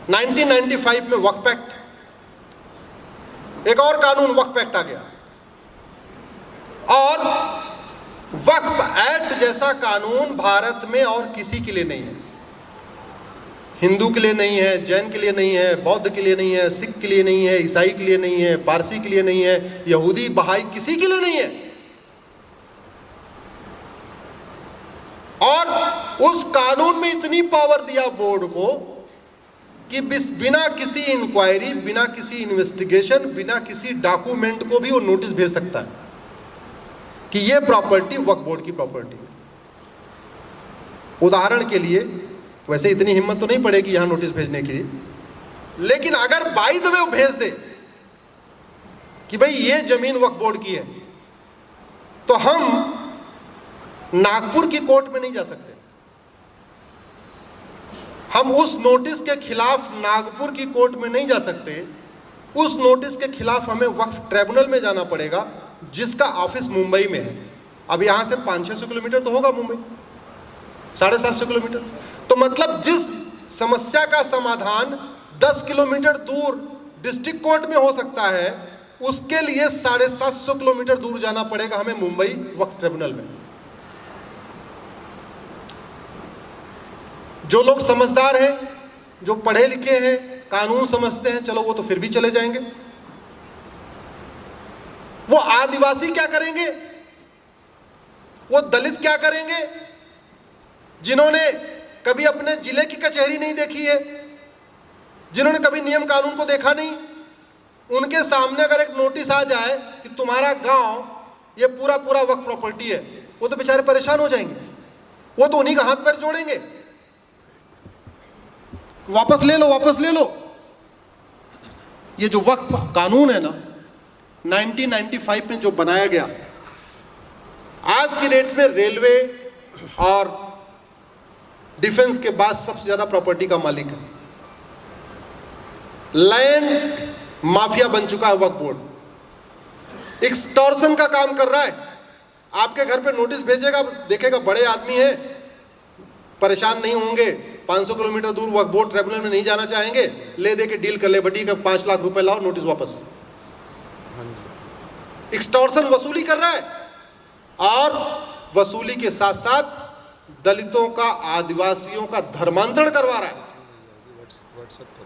1995 में वक्फ एक्ट, एक और कानून वक्फ एक्ट आ गया, और वक्फ एक्ट जैसा कानून भारत में और किसी के लिए नहीं है। हिंदू के लिए नहीं है, जैन के लिए नहीं है, बौद्ध के लिए नहीं है, सिख के लिए नहीं है, ईसाई के लिए नहीं है, पारसी के लिए नहीं है, यहूदी बहाई किसी के लिए नहीं है। और उस कानून में इतनी पावर दिया बोर्ड को कि बिना किसी इंक्वायरी, बिना किसी इन्वेस्टिगेशन, बिना किसी डॉक्यूमेंट को भी वो नोटिस भेज सकता है कि ये प्रॉपर्टी वक्फ बोर्ड की प्रॉपर्टी है। उदाहरण के लिए, वैसे इतनी हिम्मत तो नहीं पड़ेगी यहां नोटिस भेजने के लिए, लेकिन अगर बाय द वे वो भेज दे कि भाई ये जमीन वक्फ बोर्ड की है, तो हम नागपुर की कोर्ट में नहीं जा सकते। हम उस नोटिस के खिलाफ नागपुर की कोर्ट में नहीं जा सकते। उस नोटिस के खिलाफ हमें वक्फ ट्रिब्यूनल में जाना पड़ेगा, जिसका ऑफिस मुंबई में है। अब यहां से 500-600 किलोमीटर तो होगा मुंबई, 750 किलोमीटर। तो मतलब जिस समस्या का समाधान 10 किलोमीटर दूर डिस्ट्रिक्ट कोर्ट में हो सकता है, उसके लिए 750 किलोमीटर दूर जाना पड़ेगा हमें मुंबई वक्फ ट्रिब्यूनल में। जो लोग समझदार हैं, जो पढ़े लिखे हैं, कानून समझते हैं, चलो वो तो फिर भी चले जाएंगे। वो आदिवासी क्या करेंगे, वो दलित क्या करेंगे, जिन्होंने कभी अपने जिले की कचहरी नहीं देखी है, जिन्होंने कभी नियम कानून को देखा नहीं, उनके सामने अगर एक नोटिस आ जाए कि तुम्हारा गांव ये पूरा पूरा वक्फ प्रॉपर्टी है, वो तो बेचारे परेशान हो जाएंगे। वो तो उन्हीं का हाथ पैर जोड़ेंगे, वापस ले लो, वापस ले लो। ये जो वक्फ कानून है ना, 1995 में जो बनाया गया, आज की डेट में रेलवे और डिफेंस के बाद सबसे ज्यादा प्रॉपर्टी का मालिक है। लैंड माफिया बन चुका है वक्फ बोर्ड, एक्सटॉर्शन का काम कर रहा है। आपके घर पे नोटिस भेजेगा, देखेगा बड़े आदमी हैं, परेशान नहीं होंगे, 500 किलोमीटर दूर वक्फ बोर्ड ट्रिब्यूनल में नहीं जाना चाहेंगे, ले दे के डील कर ले बड़ी का 5 लाख रुपए लाओ, नोटिस वापस। एक्सटॉर्शन वसूली कर रहा है, और वसूली के साथ साथ दलितों का, आदिवासियों का धर्मांतरण करवा रहा है।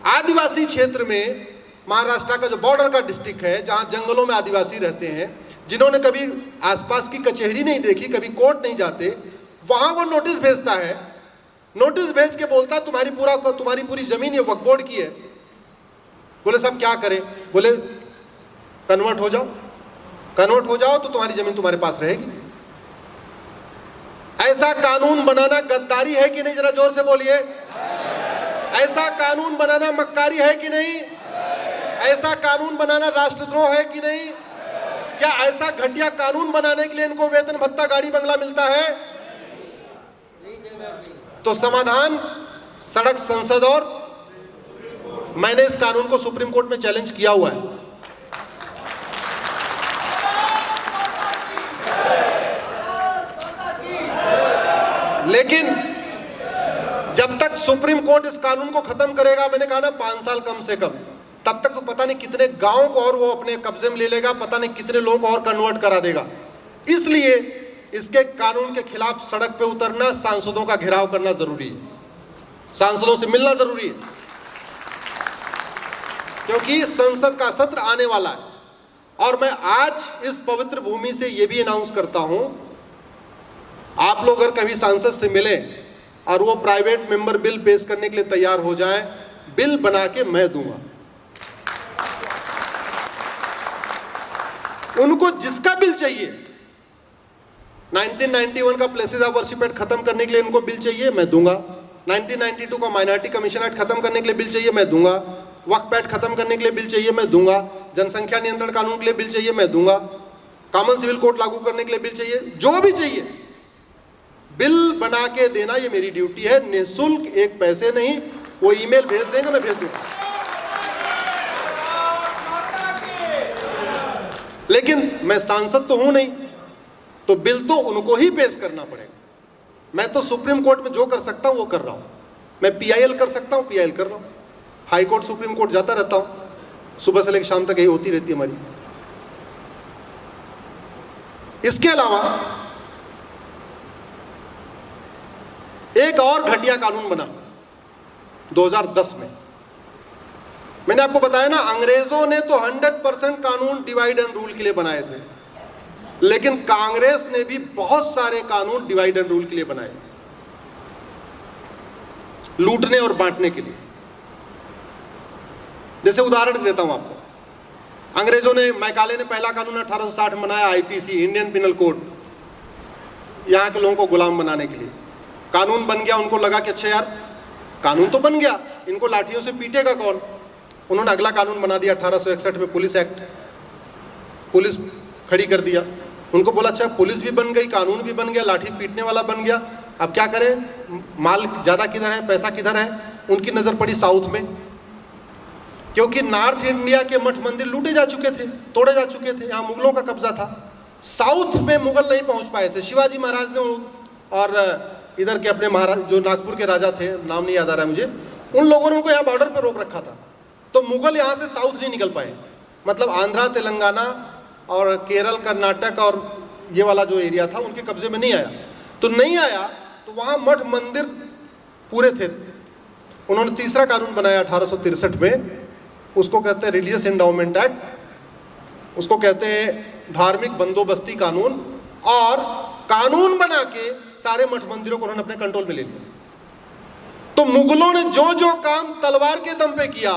आदिवासी क्षेत्र में महाराष्ट्र का जो बॉर्डर का डिस्ट्रिक्ट है, जहां जंगलों में आदिवासी रहते हैं, जिन्होंने कभी आसपास की कचहरी नहीं देखी, कभी कोर्ट नहीं जाते, वहां वो नोटिस भेजता है। नोटिस भेज के बोलता है तुम्हारी पूरी जमीन ये वक्फ बोर्ड की है। बोले साहब क्या करें? बोले कन्वर्ट हो जाओ, कन्वर्ट हो जाओ तो तुम्हारी जमीन तुम्हारे पास रहेगी। ऐसा कानून बनाना गद्दारी है कि नहीं? जरा जोर से बोलिए। ऐसा कानून बनाना मक्कारी है कि नहीं? ऐसा कानून बनाना राष्ट्रद्रोह है कि नहीं? क्या ऐसा घटिया कानून बनाने के लिए इनको वेतन भत्ता, गाड़ी बंगला मिलता है? तो समाधान सड़क, संसद, और मैंने इस कानून को सुप्रीम कोर्ट में चैलेंज किया हुआ है। लेकिन जब तक सुप्रीम कोर्ट इस कानून को खत्म करेगा, मैंने कहा ना 5 साल कम से कम, तब तक तो पता नहीं कितने गांव को और वो अपने कब्जे में ले लेगा, पता नहीं कितने लोगों को और कन्वर्ट करा देगा। इसलिए इसके कानून के खिलाफ सड़क पे उतरना, सांसदों का घेराव करना जरूरी है, सांसदों से मिलना जरूरी है, क्योंकि संसद का सत्र आने वाला है। और मैं आज इस पवित्र भूमि से यह भी अनाउंस करता हूं, आप लोग अगर कभी सांसद से मिले और वो प्राइवेट मेंबर बिल पेश करने के लिए तैयार हो जाए, बिल बना के मैं दूंगा। उनको जिसका बिल चाहिए, 1991 का प्लेसेस ऑफ वर्शिप एक्ट खत्म करने के लिए इनको बिल चाहिए, मैं दूंगा। 1992 का माइनॉरिटी कमीशन एक्ट खत्म करने के लिए बिल चाहिए, मैं दूंगा। वक्फ एक्ट खत्म करने के लिए बिल चाहिए, मैं दूंगा। जनसंख्या नियंत्रण कानून के लिए बिल चाहिए, मैं दूंगा। कॉमन सिविल कोड लागू करने के लिए बिल चाहिए, जो भी चाहिए बिल बना के देना, ये मेरी ड्यूटी है, निःशुल्क, एक पैसे नहीं। वो ईमेल भेज देंगे, मैं भेज दूंगा। लेकिन मैं सांसद तो हूं नहीं, तो बिल तो उनको ही पेश करना पड़ेगा। मैं तो सुप्रीम कोर्ट में जो कर सकता हूं वो कर रहा हूं। मैं पीआईएल कर सकता हूं, पीआईएल कर रहा हूं। हाई कोर्ट, सुप्रीम कोर्ट जाता रहता हूं, सुबह से लेकर शाम तक यही होती रहती है हमारी। इसके अलावा एक और घटिया कानून बना 2010 में। मैंने आपको बताया ना, अंग्रेजों ने तो 100% कानून डिवाइड एंड रूल के लिए बनाए थे, लेकिन कांग्रेस ने भी बहुत सारे कानून डिवाइड एंड रूल के लिए बनाए, लूटने और बांटने के लिए। जैसे उदाहरण देता हूं आपको, अंग्रेजों ने, मैकाले ने पहला कानून 1860 में बनाया, आईपीसी, इंडियन पिनल कोड, यहां के लोगों को गुलाम बनाने के लिए। कानून बन गया, उनको लगा कि अच्छा यार कानून तो बन गया, इनको लाठियों से पीटेगा कौन। उन्होंने अगला कानून बना दिया 1861 में, पुलिस एक्ट, पुलिस खड़ी कर दिया। उनको बोला अच्छा पुलिस भी बन गई, कानून भी बन गया, लाठी पीटने वाला बन गया, अब क्या करें, माल ज़्यादा किधर है, पैसा किधर है। उनकी नज़र पड़ी साउथ में, क्योंकि नॉर्थ इंडिया के मठ मंदिर लूटे जा चुके थे, तोड़े जा चुके थे, यहाँ मुगलों का कब्जा था। साउथ में मुगल नहीं पहुँच पाए थे। शिवाजी महाराज ने और इधर के अपने महाराज, जो नागपुर के राजा थे, नाम नहीं याद आ रहा है मुझे, उन लोगों ने उनको यहाँ बॉर्डर पर रोक रखा था, तो मुगल यहाँ से साउथ नहीं निकल पाए। मतलब आंध्रा, तेलंगाना और केरल, कर्नाटक और ये वाला जो एरिया था उनके कब्जे में नहीं आया। तो नहीं आया तो वहाँ मठ मंदिर पूरे थे। उन्होंने तीसरा कानून बनाया 1863 में, उसको कहते हैं रिलीजियस एंडाउमेंट एक्ट, उसको कहते हैं धार्मिक बंदोबस्ती कानून। और कानून बना के सारे मठ मंदिरों को उन्होंने अपने कंट्रोल में ले लिया। तो मुगलों ने जो जो काम तलवार के दम पे किया,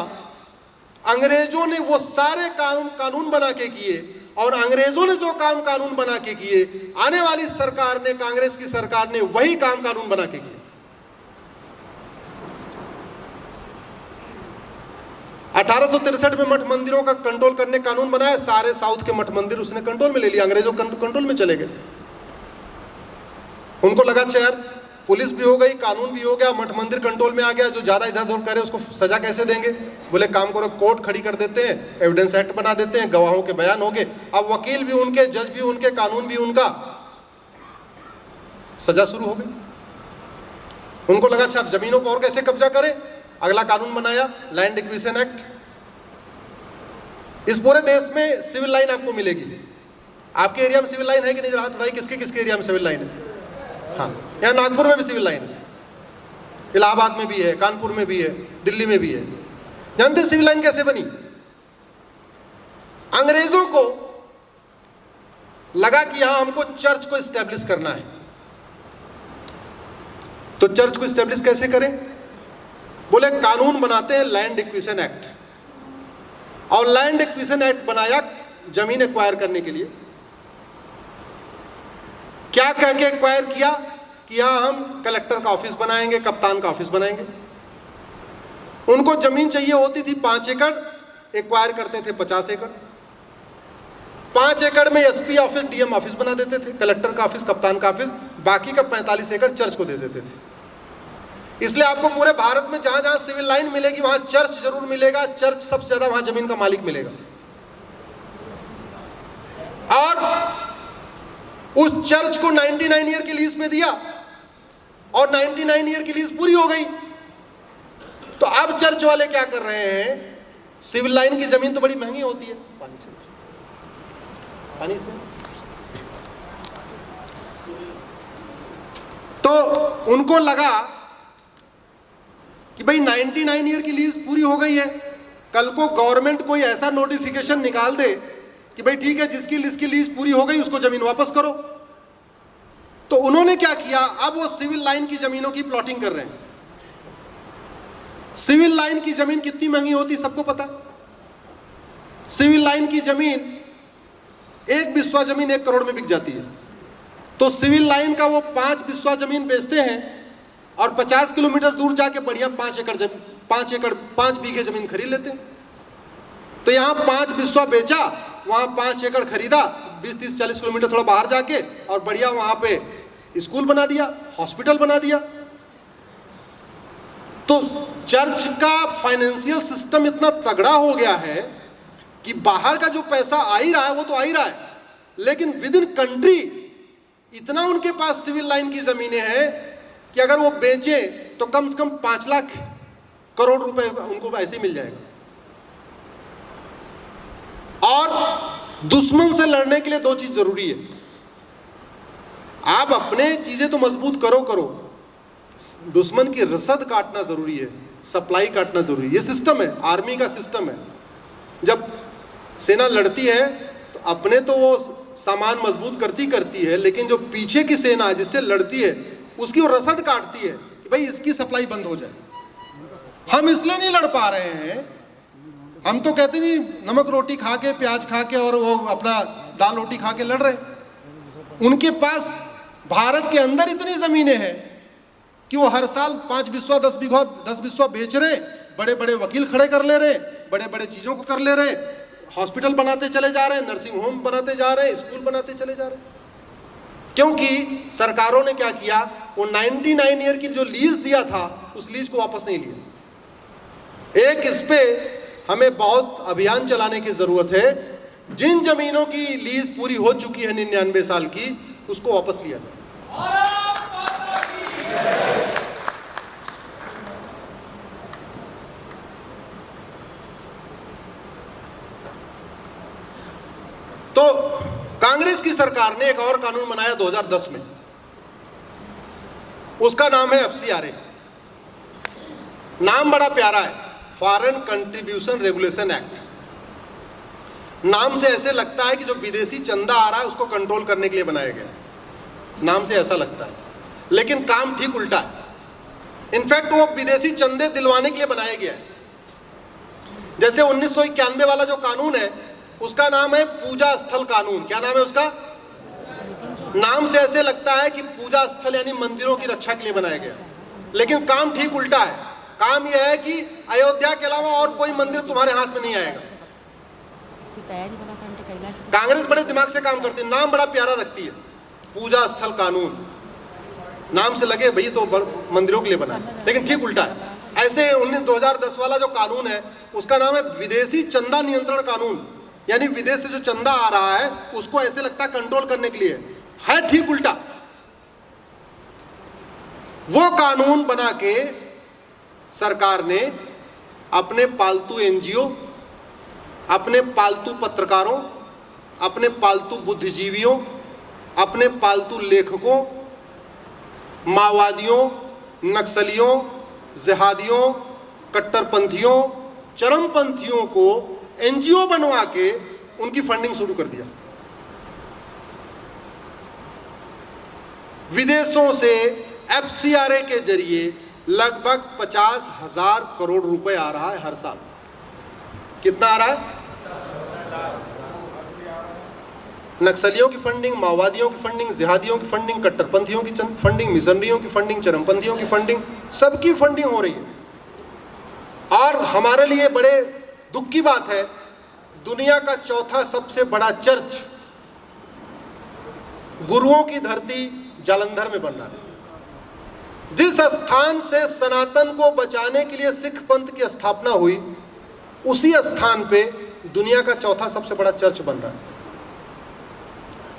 अंग्रेजों ने वो सारे कानून बना के किए। और अंग्रेजों ने जो काम कानून बना के किए, आने वाली सरकार ने, कांग्रेस की सरकार ने वही काम कानून बना के किए। 1863 में मठ मंदिरों का कंट्रोल करने कानून बनाया, सारे साउथ के मठ मंदिर उसने कंट्रोल में ले लिया, अंग्रेजों कंट्रोल में चले गए। उनको लगा अच्छा यार पुलिस भी हो गई, कानून भी हो गया, मठ मंदिर कंट्रोल में आ गया, जो ज़्यादा इधर उधर करे उसको सजा कैसे देंगे। बोले काम करो, कोर्ट खड़ी कर देते हैं, एविडेंस एक्ट बना देते हैं, गवाहों के बयान हो गए, अब वकील भी उनके, जज भी उनके, कानून भी उनका, सजा शुरू हो गई। उनको लगा अच्छा अब जमीनों पर और कैसे कब्जा करें, अगला कानून बनाया लैंड एक्विजिशन एक्ट। इस पूरे देश में सिविल लाइन आपको मिलेगी। आपके एरिया में सिविल लाइन है कि नहीं? राहत भाई, किसके किसके एरिया में सिविल लाइन है? हाँ, यहाँ नागपुर में भी सिविल लाइन है, इलाहाबाद में भी है, कानपुर में भी है, दिल्ली में भी है। जानते सिविल लाइन कैसे बनी? अंग्रेजों को लगा कि यहां हमको चर्च को इस्टेब्लिश करना है, तो चर्च को इस्टेब्लिश कैसे करें? बोले कानून बनाते हैं लैंड एक्विजिशन एक्ट। और लैंड एक्विजिशन एक्ट बनाया जमीन एक्वायर करने के लिए। क्या कह के एक्वायर किया कि यहां हम कलेक्टर का ऑफिस बनाएंगे, कप्तान का ऑफिस बनाएंगे। उनको जमीन चाहिए होती थी 5 एकड़, एक्वायर करते थे 50 एकड़। 5 एकड़ में एसपी ऑफिस, डीएम ऑफिस बना देते थे, कलेक्टर का ऑफिस, कप्तान का ऑफिस, बाकी का 45 एकड़ चर्च को दे देते थे। इसलिए आपको पूरे भारत में जहां जहां सिविल लाइन मिलेगी वहां चर्च जरूर मिलेगा। चर्च सबसे ज्यादा वहां जमीन का मालिक मिलेगा। और उस चर्च को 99 ईयर की लीज में दिया और 99 ईयर की लीज पूरी हो गई। तो अब चर्च वाले क्या कर रहे हैं, सिविल लाइन की जमीन तो बड़ी महंगी होती है, पानी इसमें, तो उनको लगा कि भाई 99 ईयर की लीज पूरी हो गई है, कल को गवर्नमेंट कोई ऐसा नोटिफिकेशन निकाल दे कि भाई ठीक है जिसकी लीज पूरी हो गई उसको जमीन वापस करो। तो उन्होंने क्या किया, अब वो सिविल लाइन की जमीनों की प्लॉटिंग कर रहे हैं। सिविल लाइन की जमीन कितनी महंगी होती सबको पता। सिविल लाइन की जमीन, एक बिस्वा जमीन 1 करोड़ में बिक जाती है। तो सिविल लाइन का वो 5 बिस्वा जमीन बेचते हैं और 50 किलोमीटर दूर जाके बढ़िया 5 बीघे जमीन खरीद लेते हैं। तो यहाँ 5 बिस्वा बेचा, वहां 5 एकड़ खरीदा, 20-30-40 किलोमीटर थोड़ा बाहर जाके, और बढ़िया वहां पे स्कूल बना दिया, हॉस्पिटल बना दिया। तो चर्च का फाइनेंशियल सिस्टम इतना तगड़ा हो गया है कि बाहर का जो पैसा आ ही रहा है वो तो आ ही रहा है, लेकिन विद इन कंट्री इतना उनके पास सिविल लाइन की जमीनें हैं कि अगर वो बेचे तो कम से कम 5 लाख करोड़ रुपए उनको ऐसे ही मिल जाएगा। और दुश्मन से लड़ने के लिए 2 चीज जरूरी है। आप अपने चीजें तो मजबूत करो, दुश्मन की रसद काटना जरूरी है, सप्लाई काटना जरूरी है। ये सिस्टम है, आर्मी का सिस्टम है। जब सेना लड़ती है तो अपने तो वो सामान मजबूत करती है, लेकिन जो पीछे की सेना है जिससे लड़ती है उसकी वो रसद काटती है कि भाई इसकी सप्लाई बंद हो जाए। हम इसलिए नहीं लड़ पा रहे हैं, हम तो कहते नहीं नमक रोटी खा के, प्याज खा के और वो अपना दाल रोटी खा के लड़ रहे। उनके पास भारत के अंदर इतनी जमीनें हैं कि वो हर साल 5 बिस्वा 10 बिस्वा बेच रहे, बड़े बड़े वकील खड़े कर ले रहे, बड़े बड़े चीजों को कर ले रहे, हॉस्पिटल बनाते चले जा रहे हैं, नर्सिंग होम बनाते जा रहे हैं, स्कूल बनाते चले जा रहे हैं। क्योंकि सरकारों ने क्या किया, वो 99 ईयर की जो लीज दिया था उस लीज को वापस नहीं लिया। एक इस पे हमें बहुत अभियान चलाने की जरूरत है। जिन जमीनों की लीज पूरी हो चुकी है 99 साल की, उसको वापस लिया जाए। तो कांग्रेस की सरकार ने एक और कानून बनाया 2010 में, उसका नाम है FCRA। नाम बड़ा प्यारा है, फॉरेन कंट्रीब्यूशन रेगुलेशन एक्ट। नाम से ऐसे लगता है कि जो विदेशी चंदा आ रहा है उसको कंट्रोल करने के लिए बनाया गया, नाम से ऐसा लगता है, लेकिन काम ठीक उल्टा है। इनफैक्ट वो विदेशी चंदे दिलवाने के लिए बनाया गया है। जैसे 1991 वाला जो कानून है उसका नाम है पूजा स्थल कानून। क्या नाम है उसका? नाम से ऐसे लगता है कि पूजा स्थल यानी मंदिरों की रक्षा के लिए बनाया गया, लेकिन काम ठीक उल्टा है। काम यह है कि अयोध्या के अलावा और कोई मंदिर तुम्हारे हाथ में नहीं आएगा। कांग्रेस बड़े दिमाग से काम करती है, नाम बड़ा प्यारा रखती है, पूजा स्थल कानून। नाम से लगे भाई तो मंदिरों के लिए बना, लेकिन ठीक उल्टा है। ऐसे 2010 वाला जो कानून है उसका नाम है विदेशी चंदा नियंत्रण कानून, यानी विदेश से जो चंदा आ रहा है उसको ऐसे लगता है कंट्रोल करने के लिए है, ठीक उल्टा। वो कानून बना के सरकार ने अपने पालतू एनजीओ, अपने पालतू पत्रकारों, अपने पालतू बुद्धिजीवियों, अपने पालतू लेखकों, माओवादियों, नक्सलियों, जिहादियों, कट्टरपंथियों, चरमपंथियों को एनजीओ बनवा के उनकी फंडिंग शुरू कर दिया। विदेशों से एफसीआरए के जरिए लगभग 50,000 करोड़ रुपए आ रहा है हर साल। कितना आ रहा है? नक्सलियों की फंडिंग, माओवादियों की फंडिंग, जिहादियों की फंडिंग, कट्टरपंथियों की फंडिंग, मिशनरियों की फंडिंग, चरमपंथियों की फंडिंग, सबकी फंडिंग हो रही है। और हमारे लिए बड़े दुख की बात है, दुनिया का चौथा सबसे बड़ा चर्च गुरुओं की धरती जालंधर में बन रहा है। जिस स्थान से सनातन को बचाने के लिए सिख पंथ की स्थापना हुई, उसी स्थान पे दुनिया का चौथा सबसे बड़ा चर्च बन रहा है।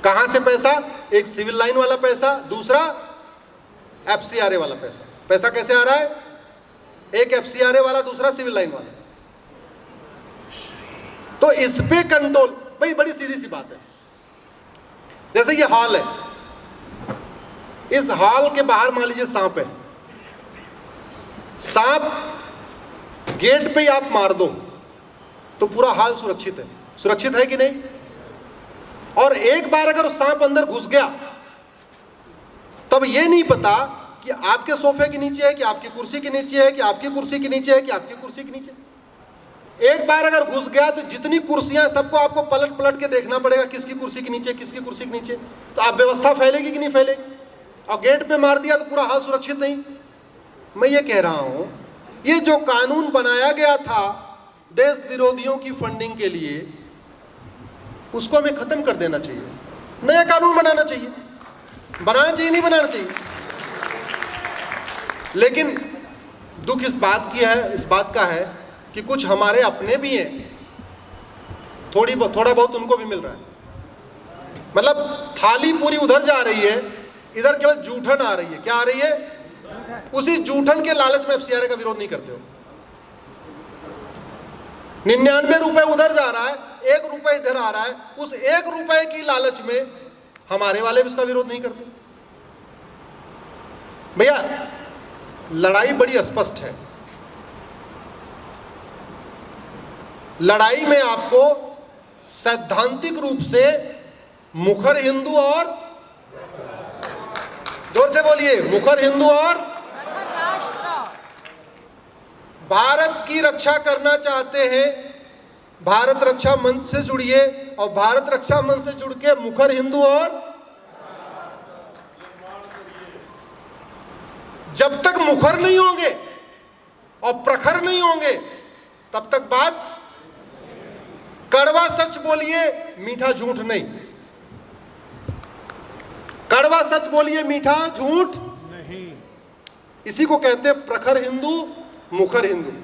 कहां से पैसा? एक सिविल लाइन वाला पैसा, दूसरा एफसीआरए वाला पैसा। पैसा कैसे आ रहा है? एक एफसीआरए वाला, दूसरा सिविल लाइन वाला। तो इस पे कंट्रोल, भाई बड़ी सीधी सी बात है। जैसे ये हॉल है, इस हॉल के बाहर मान लीजिए सांप है, सांप गेट पे ही आप मार दो तो पूरा हॉल सुरक्षित है। सुरक्षित है कि नहीं? और एक बार अगर सांप अंदर घुस गया तब ये नहीं पता कि आपके सोफे के नीचे है, कि आपकी कुर्सी के नीचे है, कि आपकी कुर्सी के नीचे है, कि आपकी कुर्सी के नीचे। एक बार अगर घुस गया तो जितनी कुर्सियां सबको आपको पलट पलट के देखना पड़ेगा, किसकी कुर्सी के नीचे, किसकी कुर्सी के नीचे। तो आप व्यवस्था फैलेगी कि नहीं फैलेगी? और गेट पे मार दिया तो पूरा हाल सुरक्षित नहीं। मैं ये कह रहा हूं, ये जो कानून बनाया गया था देश विरोधियों की फंडिंग के लिए, उसको हमें खत्म कर देना चाहिए। नया कानून बनाना चाहिए। बनाना चाहिए, नहीं बनाना चाहिए। लेकिन दुख इस बात का है कि कुछ हमारे अपने भी हैं, थोड़ा बहुत उनको भी मिल रहा है। मतलब थाली पूरी उधर जा रही है, इधर केवल जूठन आ रही है। क्या आ रही है? उसी जूठन के लालच में एफसीआरए का विरोध नहीं करते हो। 99 रुपए उधर जा रहा है, 1 रुपए इधर आ रहा है, उस 1 रुपए की लालच में हमारे वाले भी इसका विरोध नहीं करते। भैया लड़ाई बड़ी स्पष्ट है। लड़ाई में आपको सैद्धांतिक रूप से मुखर हिंदू और, जोर से बोलिए, मुखर हिंदू और भारत की रक्षा करना चाहते हैं, भारत रक्षा मंच से जुड़िए और भारत रक्षा मंच से जुड़ के मुखर हिंदू और, जब तक मुखर नहीं होंगे और प्रखर नहीं होंगे तब तक बात, कड़वा सच बोलिए मीठा झूठ नहीं, कड़वा सच बोलिए मीठा झूठ नहीं। इसी को कहते हैं प्रखर हिंदू, मुखर हिंदू। –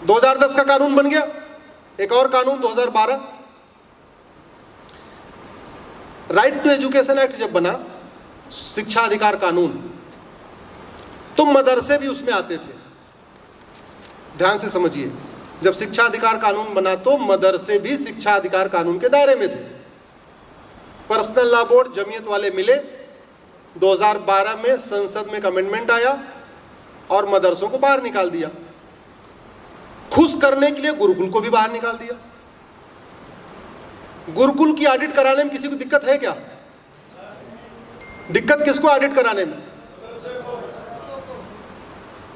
2010 का कानून बन गया। एक और कानून 2012 राइट टू एजुकेशन एक्ट जब बना, शिक्षा अधिकार कानून, तो मदरसे भी उसमें आते थे। ध्यान से समझिए, जब शिक्षा अधिकार कानून बना तो मदरसे भी शिक्षा अधिकार कानून के दायरे में थे। पर्सनल लॉ बोर्ड, जमीयत वाले मिले, 2012 में संसद में एक अमेंडमेंट आया और मदरसों को बाहर निकाल दिया। खुश करने के लिए गुरुकुल को भी बाहर निकाल दिया। गुरुकुल की ऑडिट कराने में किसी को दिक्कत है क्या? दिक्कत किसको ऑडिट कराने में?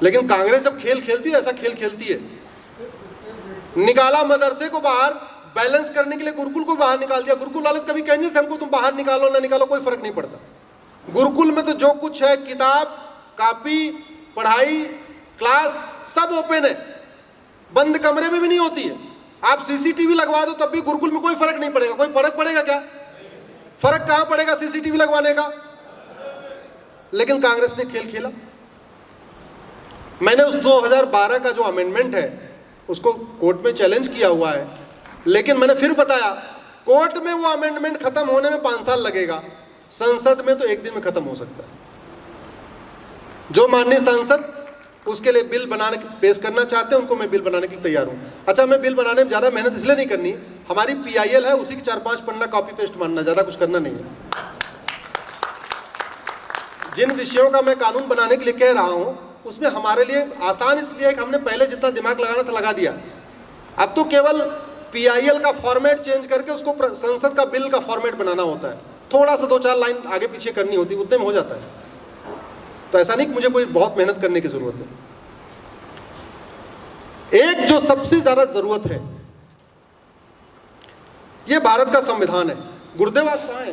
लेकिन कांग्रेस जब खेल खेलती है, ऐसा खेल खेलती है, निकाला मदरसे को बाहर, बैलेंस करने के लिए गुरुकुल को बाहर निकाल दिया। गुरुकुल वाले कभी कहने नहीं थे हमको तुम बाहर निकालो ना निकालो, कोई फर्क नहीं पड़ता। गुरुकुल में तो जो कुछ है, किताब, कापी, पढ़ाई, क्लास, सब ओपन है, बंद कमरे में भी नहीं होती है। आप सीसीटीवी लगवा दो तब भी गुरुकुल में कोई फर्क नहीं पड़ेगा। कोई फर्क पड़ेगा क्या? फर्क कहां पड़ेगा सीसीटीवी लगवाने का? लेकिन कांग्रेस ने खेल खेला। मैंने उस 2012 का जो अमेंडमेंट है उसको कोर्ट में चैलेंज किया हुआ है, लेकिन मैंने फिर बताया कोर्ट में वो अमेंडमेंट खत्म होने में 5 साल लगेगा, संसद में तो 1 दिन में खत्म हो सकता है। जो माननीय सांसद उसके लिए बिल बनाने पेश करना चाहते हैं, उनको मैं बिल बनाने के लिए तैयार हूँ। अच्छा, मैं बिल बनाने में ज़्यादा मेहनत इसलिए नहीं करनी, हमारी PIL है, उसी की 4-5 पन्ना कॉपी पेस्ट मानना, ज़्यादा कुछ करना नहीं है। जिन विषयों का मैं कानून बनाने के लिए कह रहा हूँ उसमें हमारे लिए आसान इसलिए है कि हमने पहले जितना दिमाग लगाना था लगा दिया। अब तो केवल PIL का फॉर्मेट चेंज करके उसको संसद का बिल का फॉर्मेट बनाना होता है, थोड़ा सा 2-4 लाइन आगे पीछे करनी होती है, उतने में हो जाता है। तो ऐसा नहीं कि मुझे कोई बहुत मेहनत करने की जरूरत है। एक जो सबसे ज्यादा जरूरत है, ये भारत का संविधान है। गुरुदेव आज कहाँ है?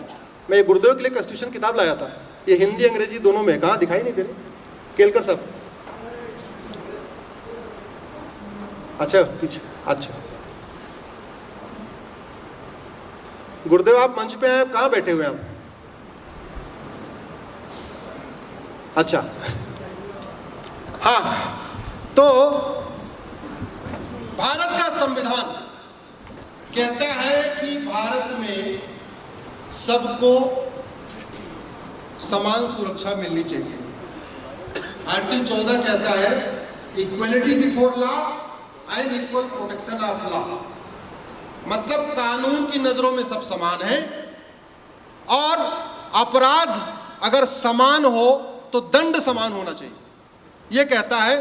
मैं ये गुरुदेव के लिए कॉन्स्टिट्यूशन किताब लाया था, ये हिंदी अंग्रेजी दोनों में, कहाँ दिखाई नहीं दे रही? केलकर साहब, अच्छा पीछे, अच्छा गुरुदेव आप मंच पे आए, आप कहाँ बैठे हुए हैं आप? अच्छा, हाँ, तो भारत का संविधान कहता है कि भारत में सबको समान सुरक्षा मिलनी चाहिए। आर्टिकल 14 कहता है equality before law and equal protection of law, मतलब कानून की नजरों में सब समान है और अपराध अगर समान हो तो दंड समान होना चाहिए, यह कहता है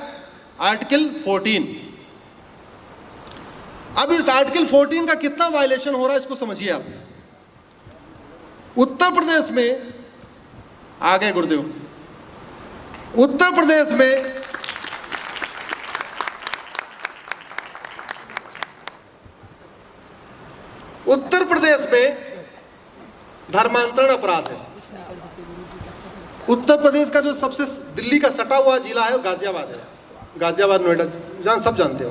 आर्टिकल 14। अब इस आर्टिकल 14 का कितना वायलेशन हो रहा है इसको समझिए आप। उत्तर प्रदेश में, आ गए गुरुदेव, उत्तर प्रदेश में धर्मांतरण अपराध है। उत्तर प्रदेश का जो सबसे दिल्ली का सटा हुआ जिला है वो गाजियाबाद है, गाजियाबाद नोएडा सब जानते हो।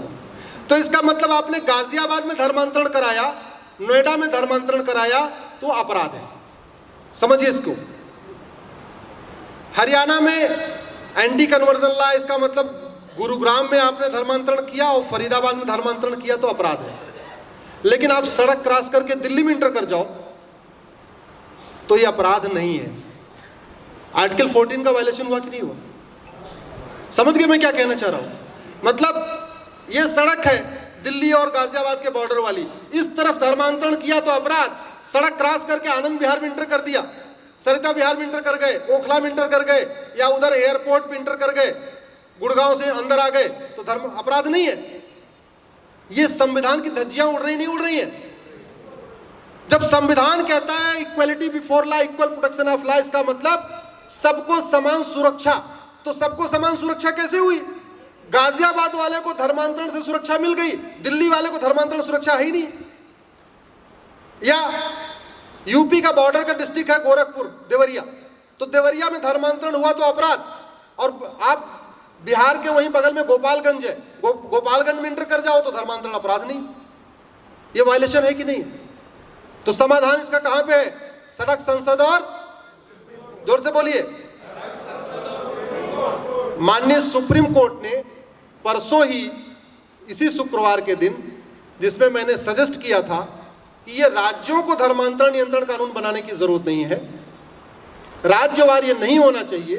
तो इसका मतलब आपने गाजियाबाद में धर्मांतरण कराया, नोएडा में धर्मांतरण कराया तो अपराध है, समझिए इसको। हरियाणा में एंटी कन्वर्जन लॉ, इसका मतलब गुरुग्राम में आपने धर्मांतरण किया और फरीदाबाद में धर्मांतरण किया तो अपराध है। लेकिन आप सड़क क्रॉस करके दिल्ली में इंटर कर जाओ तो ये अपराध नहीं है। आर्टिकल 14 का वायलेशन हुआ कि नहीं हुआ? समझ गए मैं क्या कहना चाह रहा हूं? मतलब ये सड़क है दिल्ली और गाजियाबाद के बॉर्डर वाली, इस तरफ धर्मांतरण किया तो अपराध, सड़क क्रॉस करके आनंद विहार में इंटर कर दिया, सरिता विहार में इंटर कर गए, ओखला में इंटर कर गए, या उधर एयरपोर्ट में इंटर कर गए, गुड़गांव से अंदर आ गए तो धर्म अपराध नहीं है। ये संविधान की धज्जियां उड़ रही नहीं उड़ रही है? जब संविधान कहता है equality before law equal protection of law, इसका मतलब सबको समान सुरक्षा। तो सबको समान सुरक्षा कैसे हुई? गाजियाबाद वाले को धर्मांतरण से सुरक्षा मिल गई, दिल्ली वाले को धर्मांतरण सुरक्षा है ही नहीं। या यूपी का बॉर्डर का डिस्ट्रिक्ट है गोरखपुर, देवरिया, तो देवरिया में धर्मांतरण हुआ तो अपराध, और आप बिहार के वहीं बगल में गोपालगंज है, गोपालगंज में इंटर कर जाओ तो धर्मांतरण अपराध नहीं। ये वायलेशन है कि नहीं? तो समाधान इसका कहां पे है? सड़क, संसद और, जोर से बोलिए, माननीय सुप्रीम कोर्ट ने परसों ही इसी शुक्रवार के दिन, जिसमें मैंने सजेस्ट किया था कि ये राज्यों को धर्मांतरण नियंत्रण कानून बनाने की जरूरत नहीं है, राज्यवार ये नहीं होना चाहिए,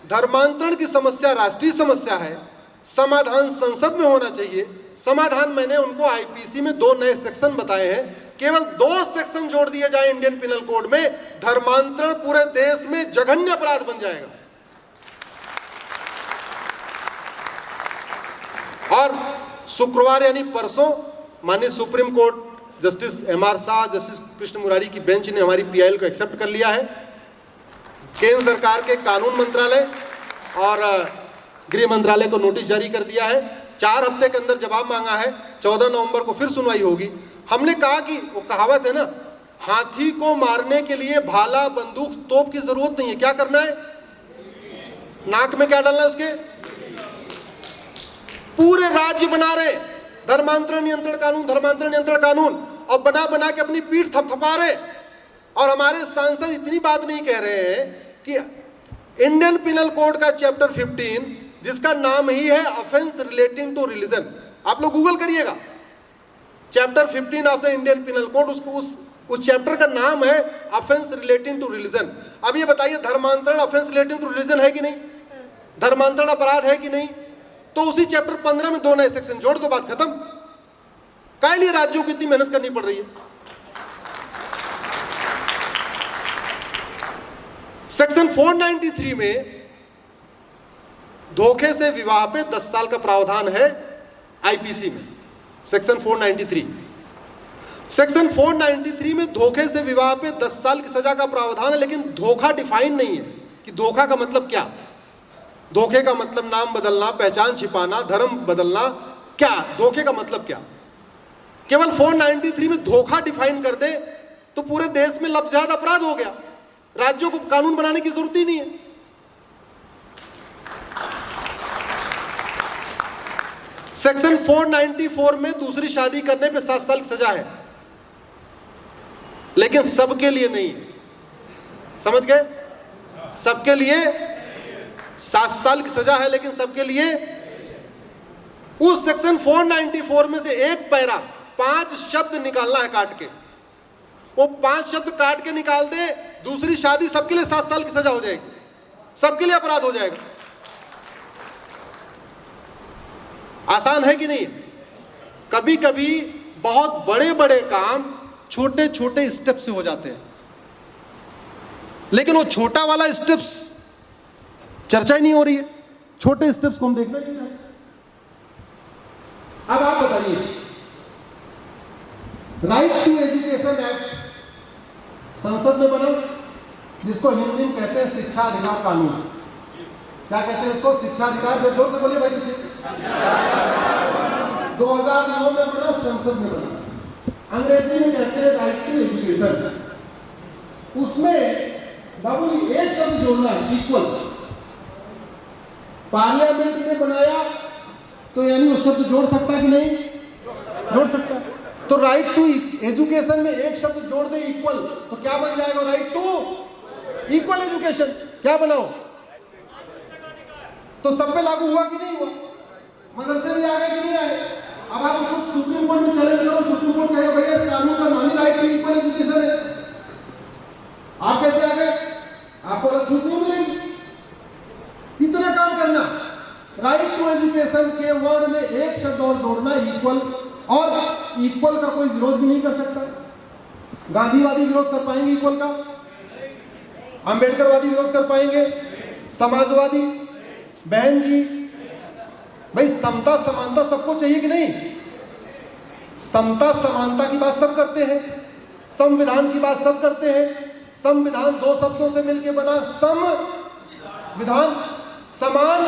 धर्मांतरण की समस्या राष्ट्रीय समस्या है, समाधान संसद में होना चाहिए। समाधान मैंने उनको आईपीसी में 2 नए सेक्शन बताए हैं, केवल 2 सेक्शन जोड़ दिए जाए इंडियन पिनल कोड में, धर्मांतरण पूरे देश में जघन्य अपराध बन जाएगा। और शुक्रवार यानी परसों माननीय supreme court justice MR Shah, justice Krishna Murari की बेंच ने हमारी पीआईएल को एक्सेप्ट कर लिया है। केंद्र सरकार के कानून मंत्रालय और गृह मंत्रालय को नोटिस जारी कर दिया है, 4 हफ्ते के अंदर जवाब मांगा है, 14 नवंबर को फिर सुनवाई होगी। हमने कहा कि वो कहावत है ना, हाथी को मारने के लिए भाला, बंदूक, तोप की जरूरत नहीं है। क्या करना है? नाक में क्या डालना है उसके? पूरे राज्य बना रहे धर्मांतरण नियंत्रण कानून, धर्मांतरण नियंत्रण कानून, और बना बना के अपनी पीठ थपथपा रहे। और हमारे सांसद इतनी बात नहीं कह रहे हैं कि इंडियन पिनल कोड का चैप्टर 15, जिसका नाम ही है ऑफेंस रिलेटिंग टू रिलीजन, आप लोग गूगल करिएगा, chapter 15 of the Indian penal code, उस चैप्टर का नाम है ऑफेंस रिलेटिंग टू रिलीजन। अब ये बताइए, धर्मांतरण ऑफेंस रिलेटिंग टू रिलीजन है कि नहीं? धर्मांतरण अपराध है कि नहीं? तो उसी चैप्टर 15 में 2 नए सेक्शन जोड़ दो, बात खत्म। काहे लिए राज्यों को इतनी मेहनत करनी पड़ रही है? सेक्शन 493 में धोखे से विवाह पे 10 साल का प्रावधान है आईपीसी में, सेक्शन 493। सेक्शन 493 में धोखे से विवाह पे 10 साल की सजा का प्रावधान है, लेकिन धोखा डिफाइन नहीं है कि धोखा का मतलब क्या। धोखे का मतलब नाम बदलना, पहचान छिपाना, धर्म बदलना, क्या धोखे का मतलब क्या? केवल 493 में धोखा डिफाइन कर दे तो पूरे देश में लफ्ज़ात अपराध हो गया, राज्यों को कानून बनाने की जरूरत ही नहीं है। सेक्शन 494 में दूसरी शादी करने पे 7 साल की सजा है, लेकिन सबके लिए नहीं है। समझ गए? सबके लिए 7 साल की सजा है, लेकिन सबके लिए। उस सेक्शन 494 में से एक पैरा 5 शब्द निकालना है काट के, वो 5 शब्द काट के निकाल दे, दूसरी शादी सबके लिए 7 साल की सजा हो जाएगी, सबके लिए अपराध हो जाएगा। आसान है कि नहीं? कभी कभी बहुत बड़े बड़े काम छोटे छोटे स्टेप से हो जाते हैं, लेकिन वो छोटा वाला स्टेप्स चर्चा ही नहीं हो रही है। छोटे स्टेप्स को हम देखना नहीं चाहते। अब आप बताइए, राइट टू एजुकेशन एक्ट संसद में बना, जिसको हिंदी में कहते हैं शिक्षा अधिकार कानून। क्या कहते हैं इसको? शिक्षा अधिकार। जोर से बोलिए भाई पीछे। 2009 में बना, संसद में बना। अंग्रेजी में कहते हैं राइट टू एजुकेशन। उसमें बाबू एक शब्द जोड़ना है, इक्वल। पार्लियामेंट ने बनाया तो यानी वो शब्द जोड़ सकता है कि नहीं? जोड़ सकता है। तो राइट टू एजुकेशन में एक शब्द जोड़ दे, इक्वल, तो क्या बन जाएगा? Right to equal education. क्या बनाओ? तो सब पे लागू हुआ कि नहीं हुआ? मदरसे भी आ गए कि नहीं आए? अब आप उसको सुप्रीम कोर्ट में चैलेंज करो, सुप्रीम कोर्ट कहेगा भैया इस कानून का नाम ही राइट टू इक्वल एजुकेशन है। आप कैसे आ गए? आपको अलग छूट नहीं मिलेगी। इतना काम करना, राइट टू एजुकेशन के वर्ड में एक शब्द और जोड़ना, इक्वल। और इक्वल का कोई विरोध भी नहीं कर सकता। गांधीवादी विरोध कर पाएंगे इक्वल का? अंबेडकरवादी विरोध कर पाएंगे? समाजवादी? बहन जी, भाई समता समानता सबको चाहिए कि नहीं? समता समानता की बात सब करते हैं, संविधान की बात सब करते हैं। संविधान 2 शब्दों से मिलकर बना, सम विधान, समान।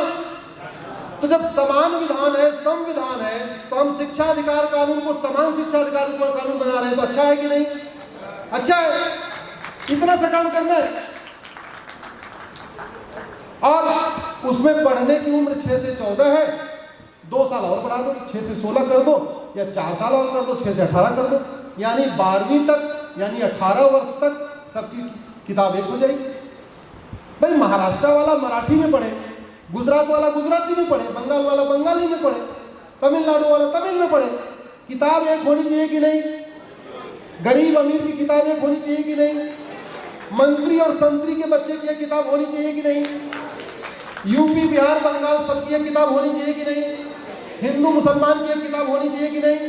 तो जब समान विधान है, संविधान है, तो हम शिक्षा अधिकार कानून को समान शिक्षा अधिकार कानून बना रहे हैं, तो अच्छा है कि नहीं? अच्छा है। इतना सा काम करना है। और उसमें पढ़ने की उम्र 6 से 14 है, 2 साल और बढ़ा दो, 6 से 16 कर दो, या 4 साल और कर दो, 6 से 18 कर दो, यानी 12वीं तक, यानी 18 वर्ष तक सबकी किताब एक हो जाएगी। भाई महाराष्ट्र वाला मराठी में पढ़े, गुजरात वाला गुजराती में पढ़े, बंगाल वाला बंगाली में पढ़े, तमिलनाडु वाला तमिल में पढ़े, किताब एक होनी चाहिए कि नहीं? गरीब अमीर की किताब एक होनी चाहिए कि नहीं? मंत्री और संतरी के बच्चे की एक किताब होनी चाहिए कि नहीं? यूपी बिहार बंगाल सबकी एक किताब होनी चाहिए कि नहीं? हिंदू मुसलमान की एक किताब होनी चाहिए कि नहीं?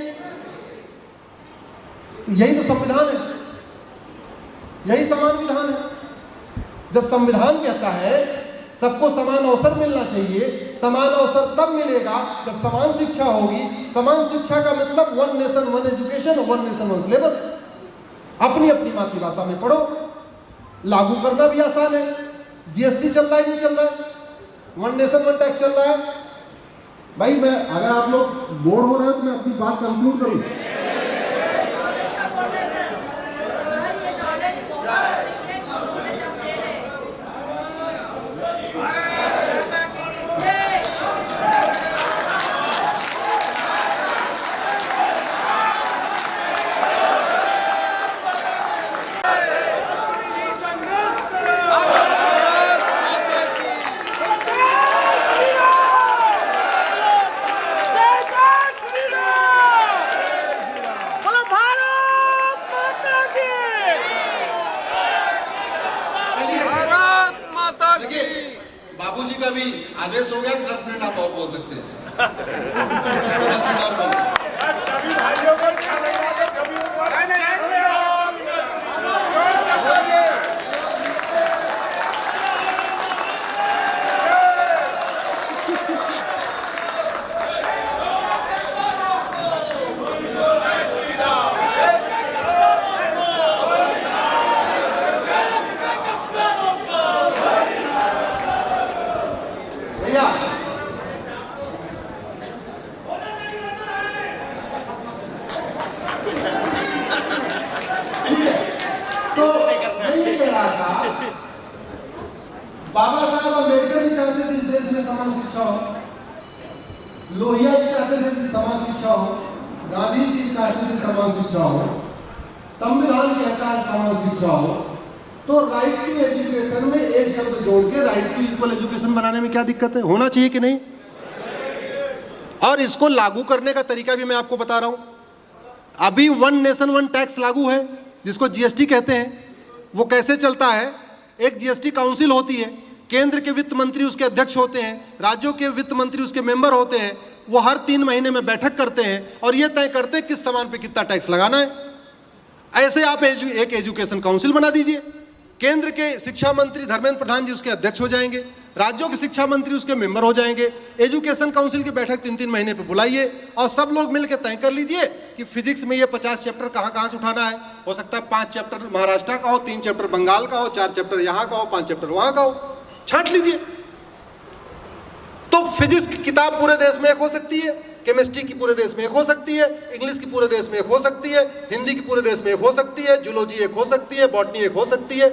यही तो संविधान है, यही समान विधान है। जब संविधान कहता है सबको समान अवसर मिलना चाहिए, समान अवसर तब मिलेगा जब समान शिक्षा होगी। समान शिक्षा का मतलब 1 नेशन 1 एजुकेशन, 1 नेशन 1 सिलेबस। अपनी अपनी मातृभाषा में पढ़ो, लागू करना भी आसान है। जीएसटी चल रहा है, नहीं चल रहा है? 1 नेशन 1 टैक्स चल रहा है। भाई मैं, अगर आप लोग बोर हो रहे हो तो मैं अपनी बात कंक्लूड करूं। बाबूजी का भी आदेश हो गया कि 10 मिनट आप और बोल सकते हैं। 10 मिनट और बोल। भैया तो मैं ये कह रहा था, बाबा साहब अम्बेडकर भी चाहते थे इस देश में समान शिक्षा हो, लोहिया जी चाहते थे कि समान शिक्षा हो, गांधी जी चाहते थे समान शिक्षा हो, संविधान कहता है समान शिक्षा हो, तो राइट टू एजुकेशन में एक शब्द जोड़ के राइट टू इक्वल एजुकेशन बनाने में क्या दिक्कत है? होना चाहिए कि नहीं? और इसको लागू करने का तरीका भी मैं आपको बता रहा हूं। अभी 1 नेशन 1 टैक्स लागू है, जिसको जीएसटी कहते हैं। वो कैसे चलता है? एक जीएसटी काउंसिल होती है, केंद्र के वित्त मंत्री उसके अध्यक्ष होते हैं, राज्यों के वित्त मंत्री उसके मेंबर होते हैं। वो हर 3 महीने में बैठक करते हैं और ये तय करते हैं किस सामान पे कितना टैक्स लगाना है। ऐसे आप एक एजुकेशन काउंसिल बना दीजिए। केंद्र के शिक्षा मंत्री धर्मेंद्र प्रधान जी उसके अध्यक्ष हो जाएंगे, राज्यों के शिक्षा मंत्री उसके मेंबर हो जाएंगे। एजुकेशन काउंसिल की बैठक 3-3 महीने पे बुलाइए और सब लोग मिलकर तय कर लीजिए कि फिजिक्स में ये 50 चैप्टर कहाँ से उठाना है। हो सकता है 5 चैप्टर महाराष्ट्र का हो, 3 चैप्टर बंगाल का हो, 4 चैप्टर यहाँ का हो, 5 चैप्टर वहाँ का हो, छांट लीजिए। तो फिजिक्स की किताब पूरे देश में एक हो सकती है, केमिस्ट्री की पूरे देश में एक हो सकती है, इंग्लिश की पूरे देश में एक हो सकती है, हिंदी की पूरे देश में एक हो सकती है, जूलॉजी एक हो सकती है, बॉटनी एक हो सकती है।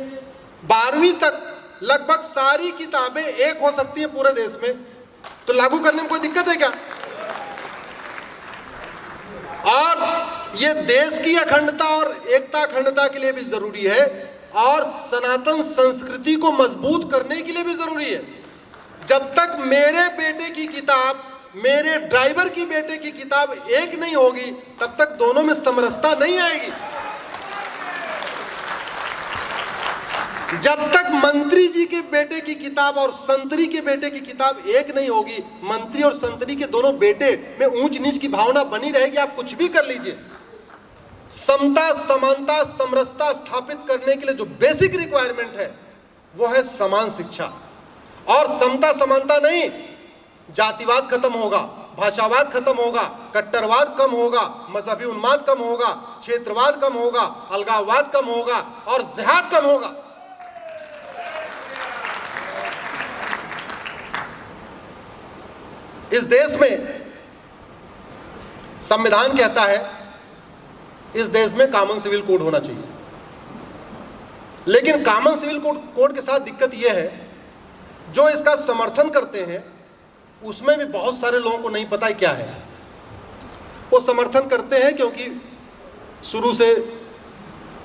12वीं तक लगभग सारी किताबें एक हो सकती है पूरे देश में। तो लागू करने में कोई दिक्कत है क्या? और ये देश की अखंडता और एकता अखंडता के लिए भी जरूरी है और सनातन संस्कृति को मजबूत करने के लिए भी जरूरी है। जब तक मेरे बेटे की किताब, मेरे ड्राइवर की बेटे की किताब एक नहीं होगी, तब तक दोनों में समरसता नहीं आएगी। जब तक मंत्री जी के बेटे की किताब और संतरी के बेटे की किताब एक नहीं होगी, मंत्री और संतरी के दोनों बेटे में ऊंच नीच की भावना बनी रहेगी। आप कुछ भी कर लीजिए, समता, समानता, समरसता स्थापित करने के लिए जो बेसिक रिक्वायरमेंट है वो है समान शिक्षा। और समता समानता नहीं, जातिवाद खत्म होगा, भाषावाद खत्म होगा, कट्टरवाद कम होगा, मजहबी उन्माद कम होगा, क्षेत्रवाद कम होगा, अलगाववाद कम होगा और जिहाद कम होगा। इस देश में संविधान कहता है इस देश में कॉमन सिविल कोड होना चाहिए, लेकिन कॉमन सिविल कोड के साथ दिक्कत यह है, जो इसका समर्थन करते हैं उसमें भी बहुत सारे लोगों को नहीं पता है क्या है। वो समर्थन करते हैं क्योंकि शुरू से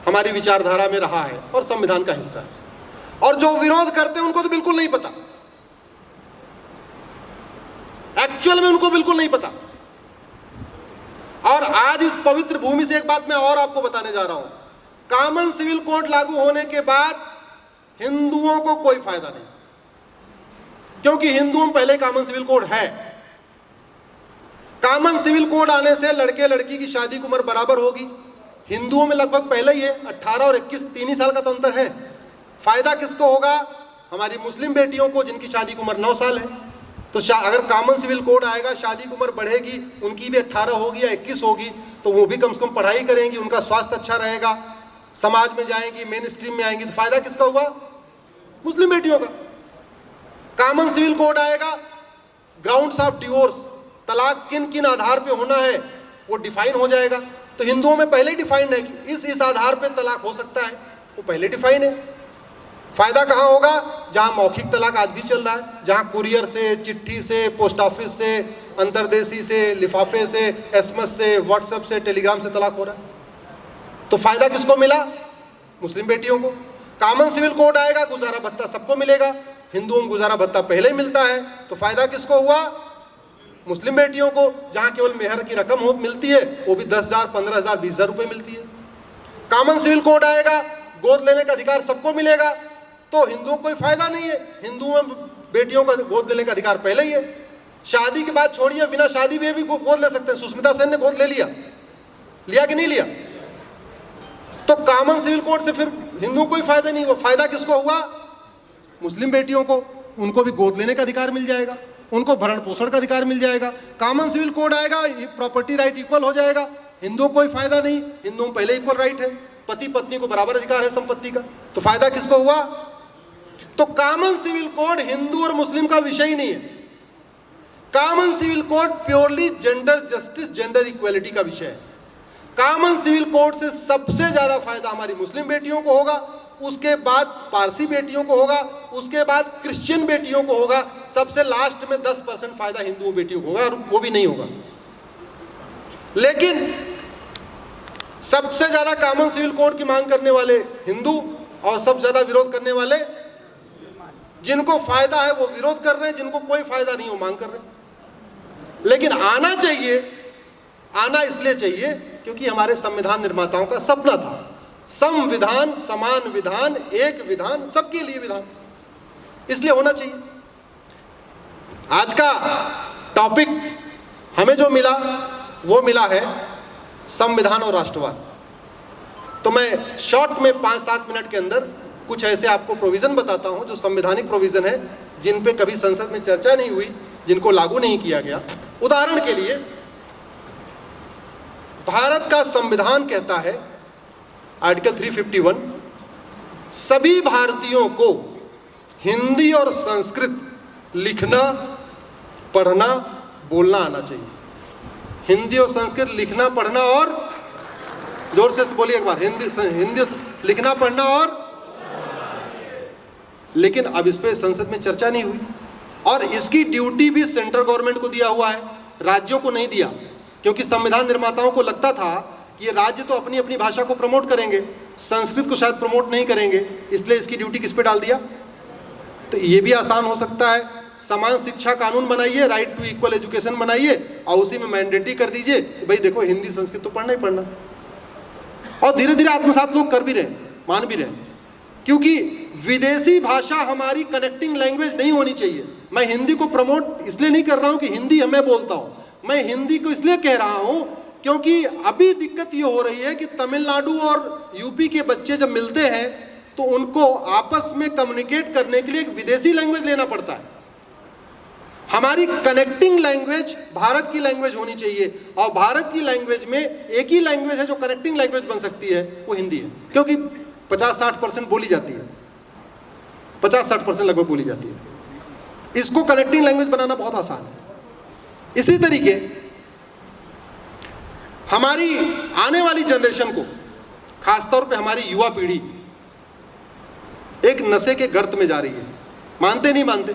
हमारी विचारधारा में रहा है और संविधान का हिस्सा है, और जो विरोध करते हैं उनको तो बिल्कुल नहीं पता, एक्चुअल में उनको बिल्कुल नहीं पता। और आज इस पवित्र भूमि से एक बात मैं और आपको बताने जा रहा हूं, कॉमन सिविल कोड लागू होने के बाद हिंदुओं को कोई फायदा नहीं, क्योंकि हिंदुओं में पहले कॉमन सिविल कोड है। कॉमन सिविल कोड आने से लड़के लड़की की शादी की उम्र बराबर होगी। हिंदुओं में लगभग पहले ही है, 18 और 21 3 ही साल का तो अंतर है। फायदा किसको होगा? हमारी मुस्लिम बेटियों को, जिनकी शादी की उम्र 9 साल है। तो अगर कॉमन सिविल कोड आएगा, शादी की उम्र बढ़ेगी, उनकी भी 18 होगी या 21 होगी, तो वो भी कम से कम पढ़ाई करेंगी, उनका स्वास्थ्य अच्छा रहेगा, समाज में जाएंगी, मेन स्ट्रीम में आएंगी। तो फायदा किसका हुआ? मुस्लिम बेटियों का। कॉमन सिविल कोड आएगा, ग्राउंड्स ऑफ डिवोर्स, तलाक किन किन आधार पे होना है वो डिफाइन हो जाएगा। तो हिंदुओं में पहले डिफाइंड है कि इस आधार पे तलाक हो सकता है, वो पहले डिफाइन है। फायदा कहाँ होगा? जहाँ मौखिक तलाक आज भी चल रहा है, जहाँ कुरियर से, चिट्ठी से, पोस्ट ऑफिस से, अंतरदेशी से, लिफाफे से, एसएमएस से, व्हाट्सएप से, टेलीग्राम से तलाक हो रहा है। तो फायदा किसको मिला? मुस्लिम बेटियों को। कॉमन सिविल कोड आएगा, गुजारा भत्ता सबको मिलेगा। हिंदुओं में गुजारा भत्ता पहले ही मिलता है, तो फायदा किसको हुआ? मुस्लिम बेटियों को। जहाँ केवल मेहर की रकम मिलती है, वो भी 10,000, 15,000, 20,000 रुपये मिलती है। कॉमन सिविल कोड आएगा, गोद लेने का अधिकार सबको मिलेगा। तो तो हिंदुओं को कोई फायदा नहीं है। हिंदुओं में बेटियों का गोद लेने का अधिकार पहले ही है। शादी के बाद छोड़िए, बिना शादी में भी गोद ले सकते हैं। सुष्मिता सेन ने गोद ले लिया, लिया कि नहीं लिया? तो कॉमन सिविल कोड से फिर हिंदुओं को कोई फायदा नहीं हुआ। फायदा किसको हुआ? मुस्लिम बेटियों को। उनको भी गोद लेने का अधिकार मिल जाएगा, उनको भरण पोषण का अधिकार मिल जाएगा। कॉमन सिविल कोड आएगा, प्रॉपर्टी राइट इक्वल हो जाएगा। हिंदुओं को कोई फायदा नहीं, हिंदुओं में पहले इक्वल राइट है, पति पत्नी को बराबर अधिकार है संपत्ति का। तो फायदा किसको हुआ? तो कॉमन सिविल कोड हिंदू और मुस्लिम का विषय ही नहीं है। Common civil code purely gender justice, gender equality का विषय है। कॉमन सिविल कोड से सबसे ज्यादा फायदा हमारी मुस्लिम बेटियों को होगा, उसके बाद पारसी बेटियों को होगा, उसके बाद क्रिश्चियन बेटियों को होगा, सबसे लास्ट में 10% फायदा हिंदू बेटियों को होगा, और वो भी नहीं होगा। लेकिन सबसे ज्यादा कॉमन सिविल कोड की मांग करने वाले हिंदू और सबसे ज्यादा विरोध करने वाले, जिनको फायदा है वो विरोध कर रहे हैं, जिनको कोई फायदा नहीं वो मांग कर रहे हैं। लेकिन आना चाहिए, आना इसलिए चाहिए क्योंकि हमारे संविधान निर्माताओं का सपना था, संविधान, समान विधान, एक विधान, सबके लिए विधान, इसलिए होना चाहिए। आज का टॉपिक हमें जो मिला वो मिला है संविधान और राष्ट्रवाद। तो मैं शॉर्ट में 5-7 मिनट के अंदर कुछ ऐसे आपको प्रोविज़न बताता हूं जो संवैधानिक प्रोविज़न है, जिन पे कभी संसद में चर्चा नहीं हुई, जिनको लागू नहीं किया गया। उदाहरण के लिए, भारत का संविधान कहता है, आर्टिकल 351, सभी भारतीयों को हिंदी और संस्कृत लिखना, पढ़ना, बोलना आना चाहिए। हिंदी और संस्कृत लिखना, पढ़ना और, जोर से बोलिए एक बार, हिंदी लिखना, पढ़ना और। लेकिन अब इस पे संसद में चर्चा नहीं हुई, और इसकी ड्यूटी भी सेंट्रल गवर्नमेंट को दिया हुआ है, राज्यों को नहीं दिया, क्योंकि संविधान निर्माताओं को लगता था कि ये राज्य तो अपनी अपनी भाषा को प्रमोट करेंगे, संस्कृत को शायद प्रमोट नहीं करेंगे, इसलिए इसकी ड्यूटी किस पे डाल दिया। तो ये भी आसान हो सकता है, समान शिक्षा कानून बनाइए, राइट टू इक्वल एजुकेशन बनाइए, और उसी में मैंडेटरी कर दीजिए कि भाई देखो हिंदी संस्कृत तो पढ़ना ही पढ़ना। और धीरे धीरे आत्मसात लोग कर भी रहे, मान भी रहे, क्योंकि विदेशी भाषा हमारी कनेक्टिंग लैंग्वेज नहीं होनी चाहिए। मैं हिंदी को प्रमोट इसलिए नहीं कर रहा हूं कि हिंदी मैं बोलता हूं, मैं हिंदी को इसलिए कह रहा हूं क्योंकि अभी दिक्कत ये हो रही है कि तमिलनाडु और यूपी के बच्चे जब मिलते हैं तो उनको आपस में कम्युनिकेट करने के लिए एक विदेशी लैंग्वेज लेना पड़ता है। हमारी कनेक्टिंग लैंग्वेज भारत की लैंग्वेज होनी चाहिए, और भारत की लैंग्वेज में एक ही लैंग्वेज है जो कनेक्टिंग लैंग्वेज बन सकती है, वो हिंदी है, क्योंकि 50-60% बोली जाती है, 50-60% लगभग बोली जाती है। इसको कनेक्टिंग लैंग्वेज बनाना बहुत आसान है। इसी तरीके हमारी आने वाली जनरेशन को, खासतौर पे हमारी युवा पीढ़ी एक नशे के गर्त में जा रही है। मानते नहीं मानते,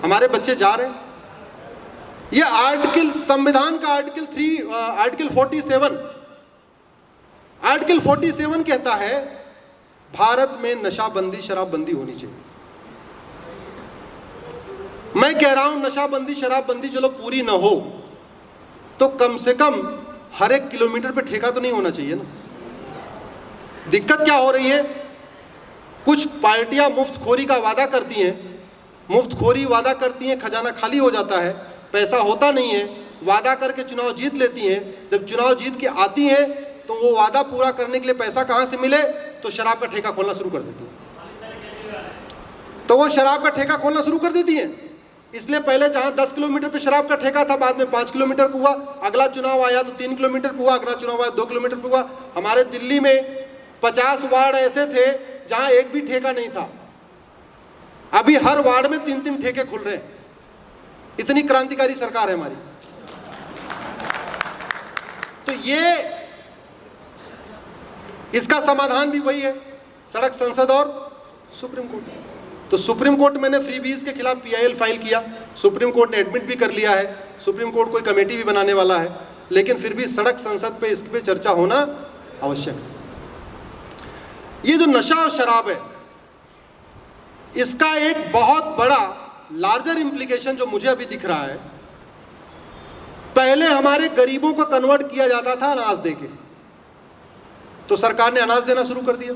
हमारे बच्चे जा रहे हैं। ये आर्टिकल, संविधान का आर्टिकल 47 कहता है भारत में नशाबंदी, शराबबंदी होनी चाहिए। मैं कह रहा हूं नशाबंदी, शराबबंदी चलो पूरी ना हो तो कम से कम हर एक किलोमीटर पे ठेका तो नहीं होना चाहिए ना। दिक्कत क्या हो रही है, कुछ पार्टियां मुफ्तखोरी का वादा करती हैं, मुफ्तखोरी वादा करती हैं, खजाना खाली हो जाता है, पैसा होता नहीं है, वादा करके चुनाव जीत लेती हैं। जब चुनाव जीत के आती हैं तो वो वादा पूरा करने के लिए पैसा कहां से मिले, तो शराब का ठेका खोलना शुरू कर देती हैं। तो वो शराब का ठेका खोलना शुरू कर देती हैं। इसलिए पहले जहां 10 किलोमीटर पे शराब का ठेका था, बाद में 5 किलोमीटर पे हुआ, अगला चुनाव आया तो 3 किलोमीटर पे हुआ, अगला चुनाव आया 2 किलोमीटर पे हुआ। हमारे दिल्ली में 50 वार्ड ऐसे थे जहां एक भी ठेका नहीं था, अभी हर वार्ड में 3-3 ठेके खुल रहे हैं। इतनी क्रांतिकारी सरकार है हमारी। तो ये, इसका समाधान भी वही है, सड़क, संसद और सुप्रीम कोर्ट। तो सुप्रीम कोर्ट, मैंने फ्रीबीज के खिलाफ PIL फाइल किया, सुप्रीम कोर्ट ने एडमिट भी कर लिया है, सुप्रीम कोर्ट कोई कमेटी भी बनाने वाला है, लेकिन फिर भी सड़क, संसद पे इस पे चर्चा होना आवश्यक है। ये जो नशा और शराब है, इसका एक बहुत बड़ा लार्जर इम्प्लीकेशन जो मुझे अभी दिख रहा है, पहले हमारे गरीबों को कन्वर्ट किया जाता था अनाज देके, तो सरकार ने अनाज देना शुरू कर दिया।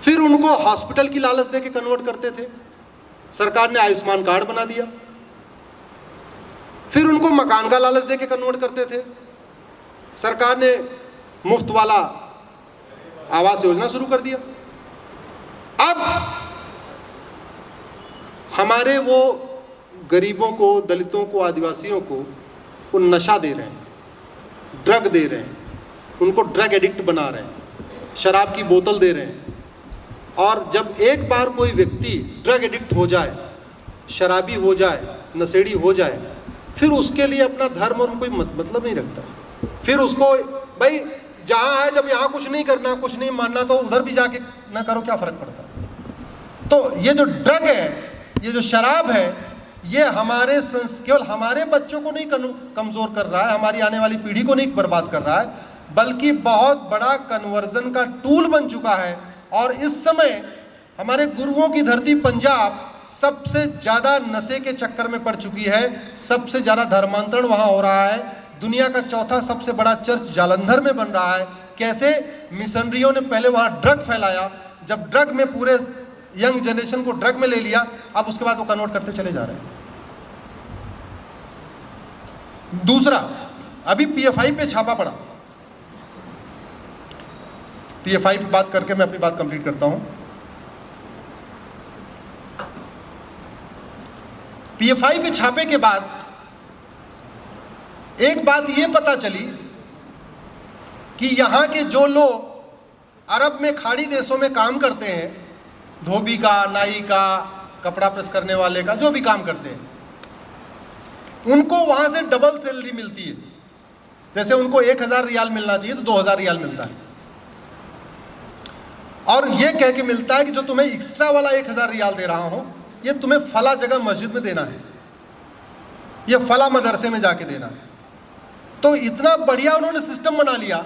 फिर उनको हॉस्पिटल की लालच दे के कन्वर्ट करते थे, सरकार ने आयुष्मान कार्ड बना दिया। फिर उनको मकान का लालच दे के कन्वर्ट करते थे, सरकार ने मुफ्त वाला आवास योजना शुरू कर दिया। अब हमारे वो गरीबों को, दलितों को, आदिवासियों को वो नशा दे रहे हैं, ड्रग दे रहे हैं, उनको ड्रग एडिक्ट बना रहे हैं, शराब की बोतल दे रहे हैं। और जब एक बार कोई व्यक्ति ड्रग एडिक्ट हो जाए, शराबी हो जाए, नशेड़ी हो जाए, फिर उसके लिए अपना धर्म और कोई मतलब नहीं रखता। फिर उसको भाई जहाँ है, जब यहाँ कुछ नहीं करना, कुछ नहीं मानना, तो उधर भी जाके ना करो, क्या फ़र्क पड़ता। तो ये जो ड्रग है, ये जो शराब है, ये हमारे केवल हमारे बच्चों को नहीं कमज़ोर कर रहा है, हमारी आने वाली पीढ़ी को नहीं बर्बाद कर रहा है, बल्कि बहुत बड़ा कन्वर्जन का टूल बन चुका है। और इस समय हमारे गुरुओं की धरती पंजाब सबसे ज़्यादा नशे के चक्कर में पड़ चुकी है, सबसे ज़्यादा धर्मांतरण वहाँ हो रहा है। दुनिया का चौथा सबसे बड़ा चर्च जालंधर में बन रहा है। कैसे? मिशनरियों ने पहले वहाँ ड्रग फैलाया, जब ड्रग में पूरे यंग जनरेशन को ड्रग में ले लिया, अब उसके बाद वो कन्वर्ट करते चले जा रहे हैं। दूसरा, अभी पीएफआई पे छापा पड़ा। पीएफआई पे बात करके मैं अपनी बात कंप्लीट करता हूं। पीएफआई पे छापे के बाद एक बात ये पता चली कि यहां के जो लोग अरब में, खाड़ी देशों में काम करते हैं, धोबी का, नाई का, कपड़ा प्रेस करने वाले का, जो भी काम करते हैं, उनको वहां से डबल सैलरी मिलती है। जैसे उनको 1000 रियाल मिलना चाहिए तो 2000 रियाल मिलता है। और ये कह के मिलता है कि जो तुम्हें एक्स्ट्रा वाला 1000 रियाल दे रहा हूं, ये तुम्हें फला जगह मस्जिद में देना है, ये फला मदरसे में जाके देना है। तो इतना बढ़िया उन्होंने सिस्टम बना लिया,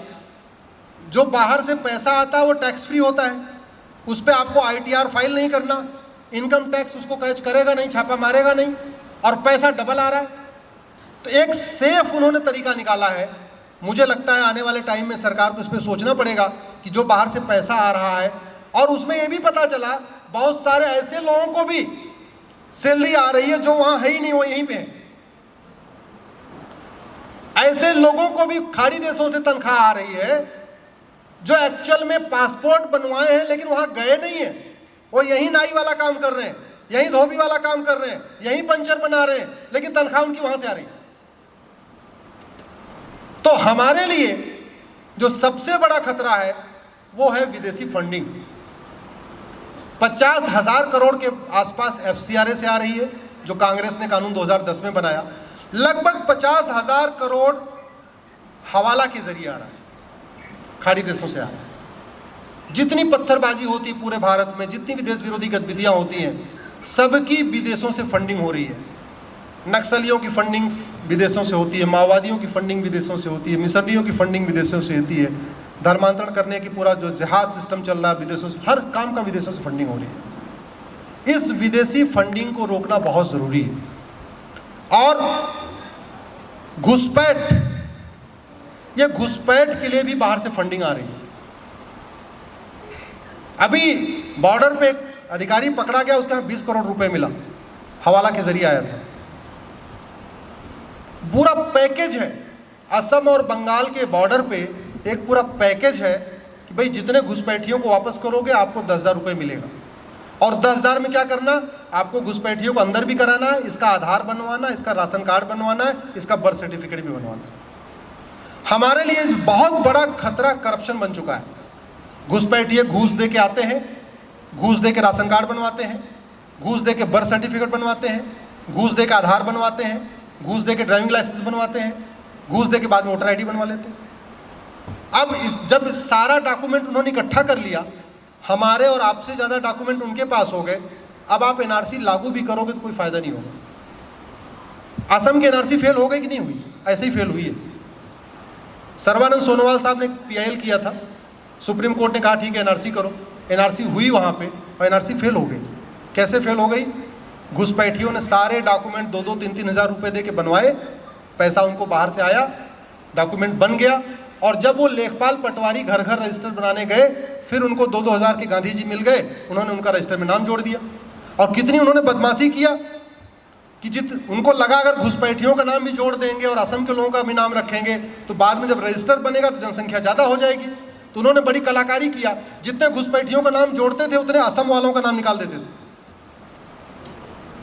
जो बाहर से पैसा आता है वो टैक्स फ्री होता है, उस पर आपको आईटीआर फाइल नहीं करना, इनकम टैक्स उसको कैच करेगा नहीं, छापा मारेगा नहीं, और पैसा डबल आ रहा है। तो एक सेफ उन्होंने तरीका निकाला है। मुझे लगता है आने वाले टाइम में सरकार को इस पर सोचना पड़ेगा कि जो बाहर से पैसा आ रहा है, और उसमें ये भी पता चला बहुत सारे ऐसे लोगों को भी सैलरी आ रही है जो वहाँ है ही नहीं, वो यहीं पे है। ऐसे लोगों को भी खाड़ी देशों से तनख्वाह आ रही है जो एक्चुअल में पासपोर्ट बनवाए हैं लेकिन वहाँ गए नहीं है, वो यहीं नाई वाला काम कर रहे हैं, यहीं धोबी वाला काम कर रहे हैं, यहीं पंचर बना रहे हैं, लेकिन तनख्वाह उनकी वहाँ से आ रही है। तो हमारे लिए जो सबसे बड़ा खतरा है वो है विदेशी फंडिंग। 50,000 करोड़ के आसपास एफसीआरए से आ रही है, जो कांग्रेस ने कानून 2010 में बनाया। लगभग 50,000 करोड़ हवाला के जरिए आ रहा है, खाड़ी देशों से आ रहा है। जितनी पत्थरबाजी होती है पूरे भारत में, जितनी भी देश विरोधी गतिविधियां होती हैं, सबकी विदेशों से फंडिंग हो रही है। नक्सलियों की फंडिंग विदेशों से होती है, माओवादियों की फंडिंग विदेशों से होती है, मिशनरियों की फंडिंग विदेशों से होती है, धर्मांतरण करने की पूरा जो जिहाद सिस्टम चल रहा है विदेशों से, हर काम का विदेशों से फंडिंग हो रही है। इस विदेशी फंडिंग को रोकना बहुत ज़रूरी है। और घुसपैठ, ये घुसपैठ के लिए भी बाहर से फंडिंग आ रही है। अभी बॉर्डर पे एक अधिकारी पकड़ा गया, उसके यहाँ 20 करोड़ रुपए मिला, हवाला के जरिए आया था। पूरा पैकेज है, असम और बंगाल के बॉर्डर पे एक पूरा पैकेज है कि भाई जितने घुसपैठियों को वापस करोगे आपको 10,000 रुपये मिलेगा। और 10,000 में क्या करना, आपको घुसपैठियों को अंदर भी कराना है, इसका आधार बनवाना, इसका राशन कार्ड बनवाना है, इसका बर्थ सर्टिफिकेट भी बनवाना है। हमारे लिए बहुत बड़ा खतरा करप्शन बन चुका है। घुसपैठिए घूस दे के आते हैं, घूस दे के राशन कार्ड बनवाते हैं, घूस दे के बर्थ सर्टिफिकेट बनवाते हैं, घूस दे के आधार बनवाते हैं, घूस दे के ड्राइविंग लाइसेंस बनवाते हैं, घूस दे के बाद में वोटर आईडी बनवा लेते हैं। अब जब सारा डॉक्यूमेंट उन्होंने इकट्ठा कर लिया, हमारे और आपसे ज़्यादा डॉक्यूमेंट उनके पास हो गए। अब आप एनआरसी लागू भी करोगे तो कोई फ़ायदा नहीं होगा। असम की एनआरसी फेल हो गई कि नहीं हुई? ऐसे ही फेल हुई है। सर्बानंद सोनोवाल साहब ने पीआईएल किया था, सुप्रीम कोर्ट ने कहा ठीक है एनआरसी करो, एनआरसी हुई वहाँ पे और एनआरसी फेल हो गई। कैसे फेल हो गई? घुसपैठियों ने सारे डॉक्यूमेंट 2-2, 3-3 हज़ार रुपये दे के बनवाए, पैसा उनको बाहर से आया, डॉक्यूमेंट बन गया, और जब वो लेखपाल पटवारी घर घर रजिस्टर बनाने गए, फिर उनको 2-2 हज़ार के गांधी जी मिल गए, उन्होंने उनका रजिस्टर में नाम जोड़ दिया। और कितनी उन्होंने बदमाशी किया कि उनको लगा अगर घुसपैठियों का नाम भी जोड़ देंगे और असम के लोगों का भी नाम रखेंगे तो बाद में जब रजिस्टर बनेगा तो जनसंख्या ज़्यादा हो जाएगी। तो उन्होंने बड़ी कलाकारी किया, जितने घुसपैठियों का नाम जोड़ते थे उतने असम वालों का नाम निकाल देते थे।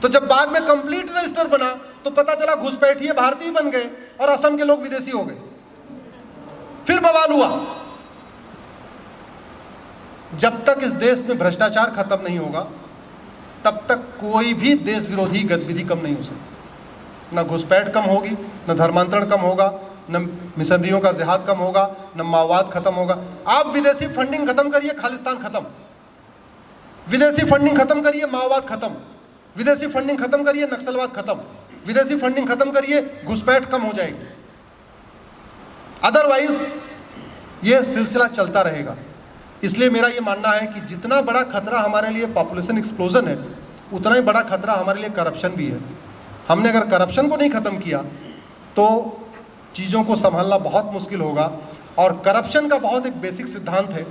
तो जब बाद में कंप्लीट रजिस्टर बना तो पता चला घुसपैठिए भारतीय बन गए और असम के लोग विदेशी हो गए। फिर बवाल हुआ। जब तक इस देश में भ्रष्टाचार खत्म नहीं होगा तब तक कोई भी देश विरोधी गतिविधि कम नहीं हो सकती। न घुसपैठ कम होगी, न धर्मांतरण कम होगा, न मिशनरियों का जिहाद कम होगा, न माओवाद खत्म होगा। आप विदेशी फंडिंग खत्म करिए, खालिस्तान खत्म। विदेशी फंडिंग खत्म करिए, माओवाद खत्म। विदेशी फंडिंग खत्म करिए, नक्सलवाद खत्म। विदेशी फंडिंग खत्म करिए, घुसपैठ कम हो जाएगी। अदरवाइज ये सिलसिला चलता रहेगा। इसलिए मेरा ये मानना है कि जितना बड़ा खतरा हमारे लिए पॉपुलेशन एक्सप्लोजन है, उतना ही बड़ा खतरा हमारे लिए करप्शन भी है। हमने अगर करप्शन को नहीं ख़त्म किया तो चीज़ों को संभालना बहुत मुश्किल होगा। और करप्शन का बहुत एक बेसिक सिद्धांत है,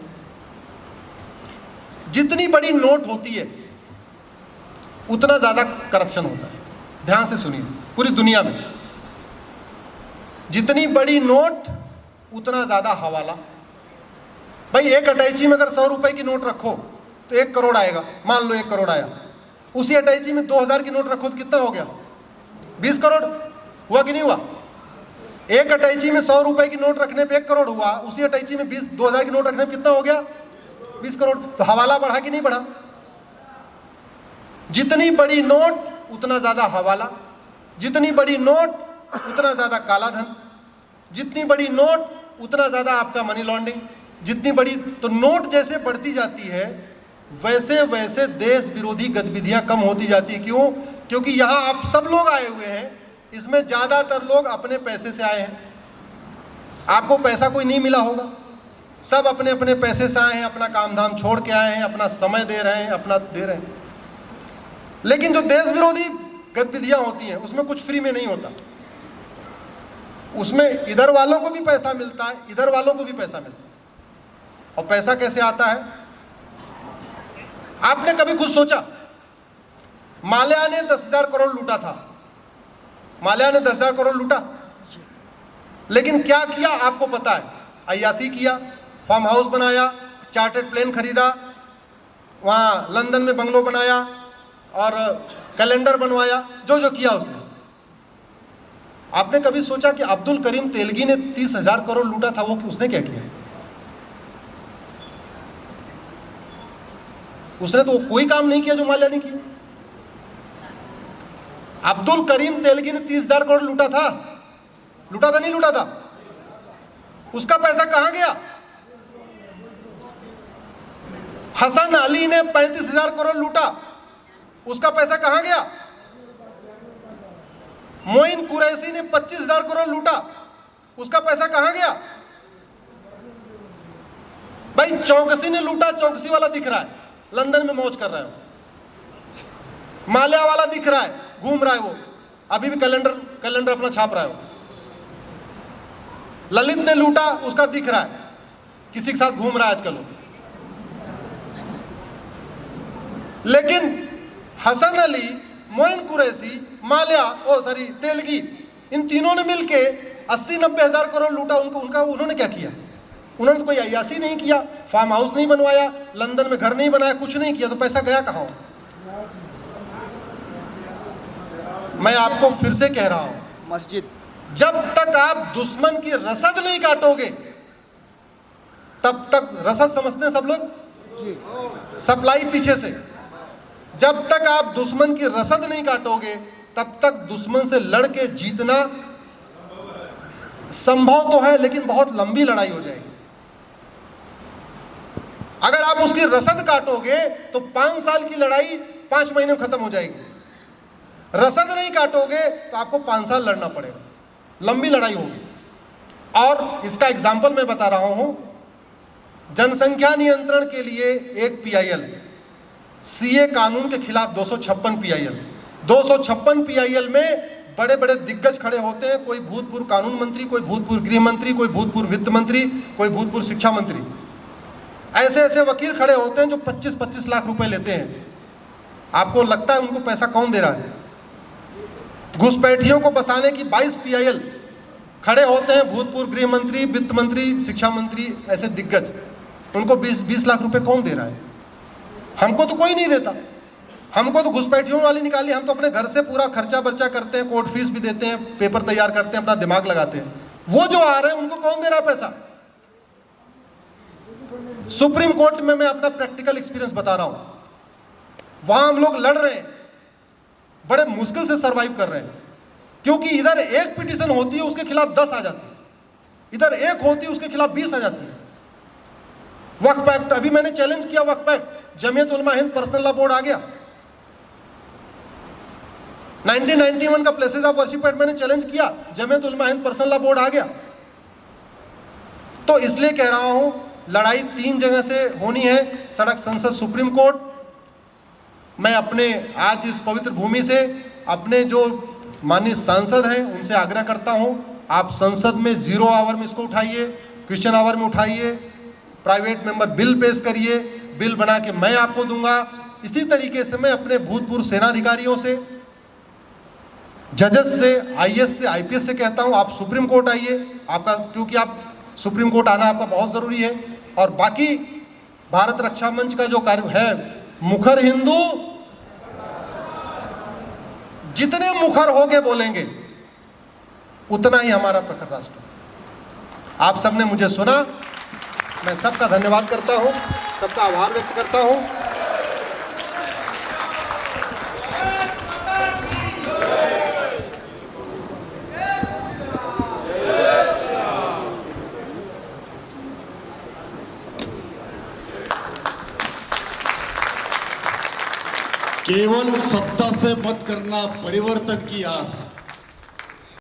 जितनी बड़ी नोट होती है उतना ज़्यादा करप्शन होता है। ध्यान से सुनिए, पूरी दुनिया में जितनी बड़ी नोट उतना ज़्यादा हवाला। भाई एक अटैची में अगर 100 रुपए की नोट रखो तो 1 करोड़ आएगा। मान लो 1 करोड़ आया। उसी अटैची में 2000 की नोट रखो तो कितना हो गया? 20 करोड़ हुआ कि नहीं हुआ? एक अटैची में 100 रुपए की नोट रखने पे 1 करोड़ हुआ, उसी अटैची में 2000 की नोट रखने पे कितना हो गया? 20 करोड़। तो हवाला बढ़ा कि नहीं बढ़ा? जितनी बड़ी नोट उतना ज्यादा हवाला, जितनी बड़ी नोट उतना ज्यादा काला धन, जितनी बड़ी नोट उतना ज्यादा आपका मनी लॉन्ड्रिंग। जितनी बड़ी तो नोट जैसे बढ़ती जाती है वैसे वैसे देश विरोधी गतिविधियां कम होती जाती है। क्यों? क्योंकि यहाँ आप सब लोग आए हुए हैं, इसमें ज़्यादातर लोग अपने पैसे से आए हैं। आपको पैसा कोई नहीं मिला होगा, सब अपने अपने पैसे से आए हैं, अपना काम धाम छोड़ के आए हैं, अपना समय दे रहे हैं, अपना दे रहे हैं। लेकिन जो देश विरोधी गतिविधियां होती हैं उसमें कुछ फ्री में नहीं होता। उसमें इधर वालों को भी पैसा मिलता है, इधर वालों को भी पैसा मिलता है। और पैसा कैसे आता है? आपने कभी खुद सोचा? माल्या ने 10,000 करोड़ लूटा था। माल्या ने 10,000 करोड़ लूटा, लेकिन क्या किया आपको पता है? अय्यासी किया, फार्म हाउस बनाया, चार्टर्ड प्लेन खरीदा, वहाँ लंदन में बंगलो बनाया और कैलेंडर बनवाया, जो जो किया उसने। आपने कभी सोचा कि अब्दुल करीम तेलगी ने 30,000 करोड़ लूटा था, वो उसने क्या किया? उसने तो कोई काम नहीं किया जो माल्या ने किया। अब्दुल करीम तेलगी ने 30,000 करोड़ लूटा था नहीं लूटा था? उसका पैसा कहां गया? हसन अली ने 35,000 करोड़ लूटा, उसका पैसा कहां गया? मोइन कुरैशी ने 25,000 करोड़ लूटा, उसका पैसा कहां गया? भाई चौकसी ने लूटा, चौकसी वाला दिख रहा है, लंदन में मौज कर रहा है। माल्या वाला दिख रहा है, घूम रहा है, वो अभी भी कैलेंडर अपना छाप रहा है। वो ललित ने लूटा, उसका दिख रहा है, किसी के साथ घूम रहा है आजकल वो। लेकिन हसन अली, मोइन कुरैशी, माल्या तेलगी, इन तीनों ने मिलके 80-90 हज़ार करोड़ लूटा। उन्होंने क्या किया? उन्होंने तो कोई अय्यासी नहीं किया, फार्म हाउस नहीं बनवाया, लंदन में घर नहीं बनाया, कुछ नहीं किया। तो पैसा गया कहाँ? मैं आपको फिर से कह रहा हूं, मस्जिद। जब तक आप दुश्मन की रसद नहीं काटोगे तब तक, रसद समझते हैं सब लोग? जी। सप्लाई पीछे से। जब तक आप दुश्मन की रसद नहीं काटोगे तब तक दुश्मन से लड़के जीतना संभव तो है, लेकिन बहुत लंबी लड़ाई हो जाएगी। अगर आप उसकी रसद काटोगे तो 5 साल की लड़ाई 5 महीने में खत्म हो जाएगी। रसद नहीं काटोगे तो आपको 5 साल लड़ना पड़ेगा, लंबी लड़ाई होगी। और इसका एग्जाम्पल मैं बता रहा हूं। जनसंख्या नियंत्रण के लिए एक PIL, CA कानून के खिलाफ 256 PIL, 256 PIL में बड़े बड़े दिग्गज खड़े होते हैं, कोई भूतपूर्व कानून मंत्री, कोई भूतपूर्व गृह मंत्री, कोई भूतपूर्व वित्त मंत्री, कोई भूतपूर्व शिक्षा मंत्री। ऐसे ऐसे वकील खड़े होते हैं जो 25-25 लाख रुपए लेते हैं। आपको लगता है उनको पैसा कौन दे रहा है? घुसपैठियों को बसाने की 22 PIL खड़े होते हैं, भूतपूर्व गृह मंत्री, वित्त मंत्री, शिक्षा मंत्री, ऐसे दिग्गज। उनको 20 लाख रुपए कौन दे रहा है? हमको तो कोई नहीं देता। हमको तो घुसपैठियों वाली निकाली। हम तो अपने घर से पूरा खर्चा बर्चा करते हैं, कोर्ट फीस भी देते हैं, पेपर तैयार करते हैं, अपना दिमाग लगाते हैं। वो जो आ रहे हैं उनको कौन दे रहा है पैसा? सुप्रीम कोर्ट में मैं अपना प्रैक्टिकल एक्सपीरियंस बता रहा हूं। वहां हम लोग लड़ रहे हैं, बड़े मुश्किल से सरवाइव कर रहे हैं, क्योंकि इधर एक पिटीशन होती है उसके खिलाफ 10 आ जाती है, इधर एक होती है उसके खिलाफ 20 आ जाती है। वक्फ एक्ट, अभी मैंने चैलेंज किया वक्फ act, Jamiat Ulama Hind personal law board आ गया। 1991 का प्लेसेस ऑफ वर्शिप एक्ट मैंने चैलेंज किया, Jamiat Ulama Hind personal law board आ गया। तो इसलिए कह रहा हूं, लड़ाई 3 जगह से होनी है, सड़क, संसद, सुप्रीम कोर्ट। मैं अपने आज इस पवित्र भूमि से अपने जो माननीय सांसद हैं उनसे आग्रह करता हूं, आप संसद में 0 आवर में इसको उठाइए, क्वेश्चन आवर में उठाइए, प्राइवेट मेंबर बिल पेश करिए, बिल बना के मैं आपको दूंगा। इसी तरीके से मैं अपने भूतपूर्व सेनाधिकारियों से, जजेस से, IAS से, IPS से कहता हूं, आप सुप्रीम कोर्ट आइए, आपका, क्योंकि आप सुप्रीम कोर्ट आना आपका बहुत ज़रूरी है। और बाकी भारत रक्षा मंच का जो कार्य है, मुखर हिंदू, जितने मुखर होके बोलेंगे उतना ही हमारा प्रखर राष्ट्र है। आप सबने मुझे सुना, मैं सबका धन्यवाद करता हूं, सबका आभार व्यक्त करता हूं। केवल सत्ता से मत करना परिवर्तन की आस।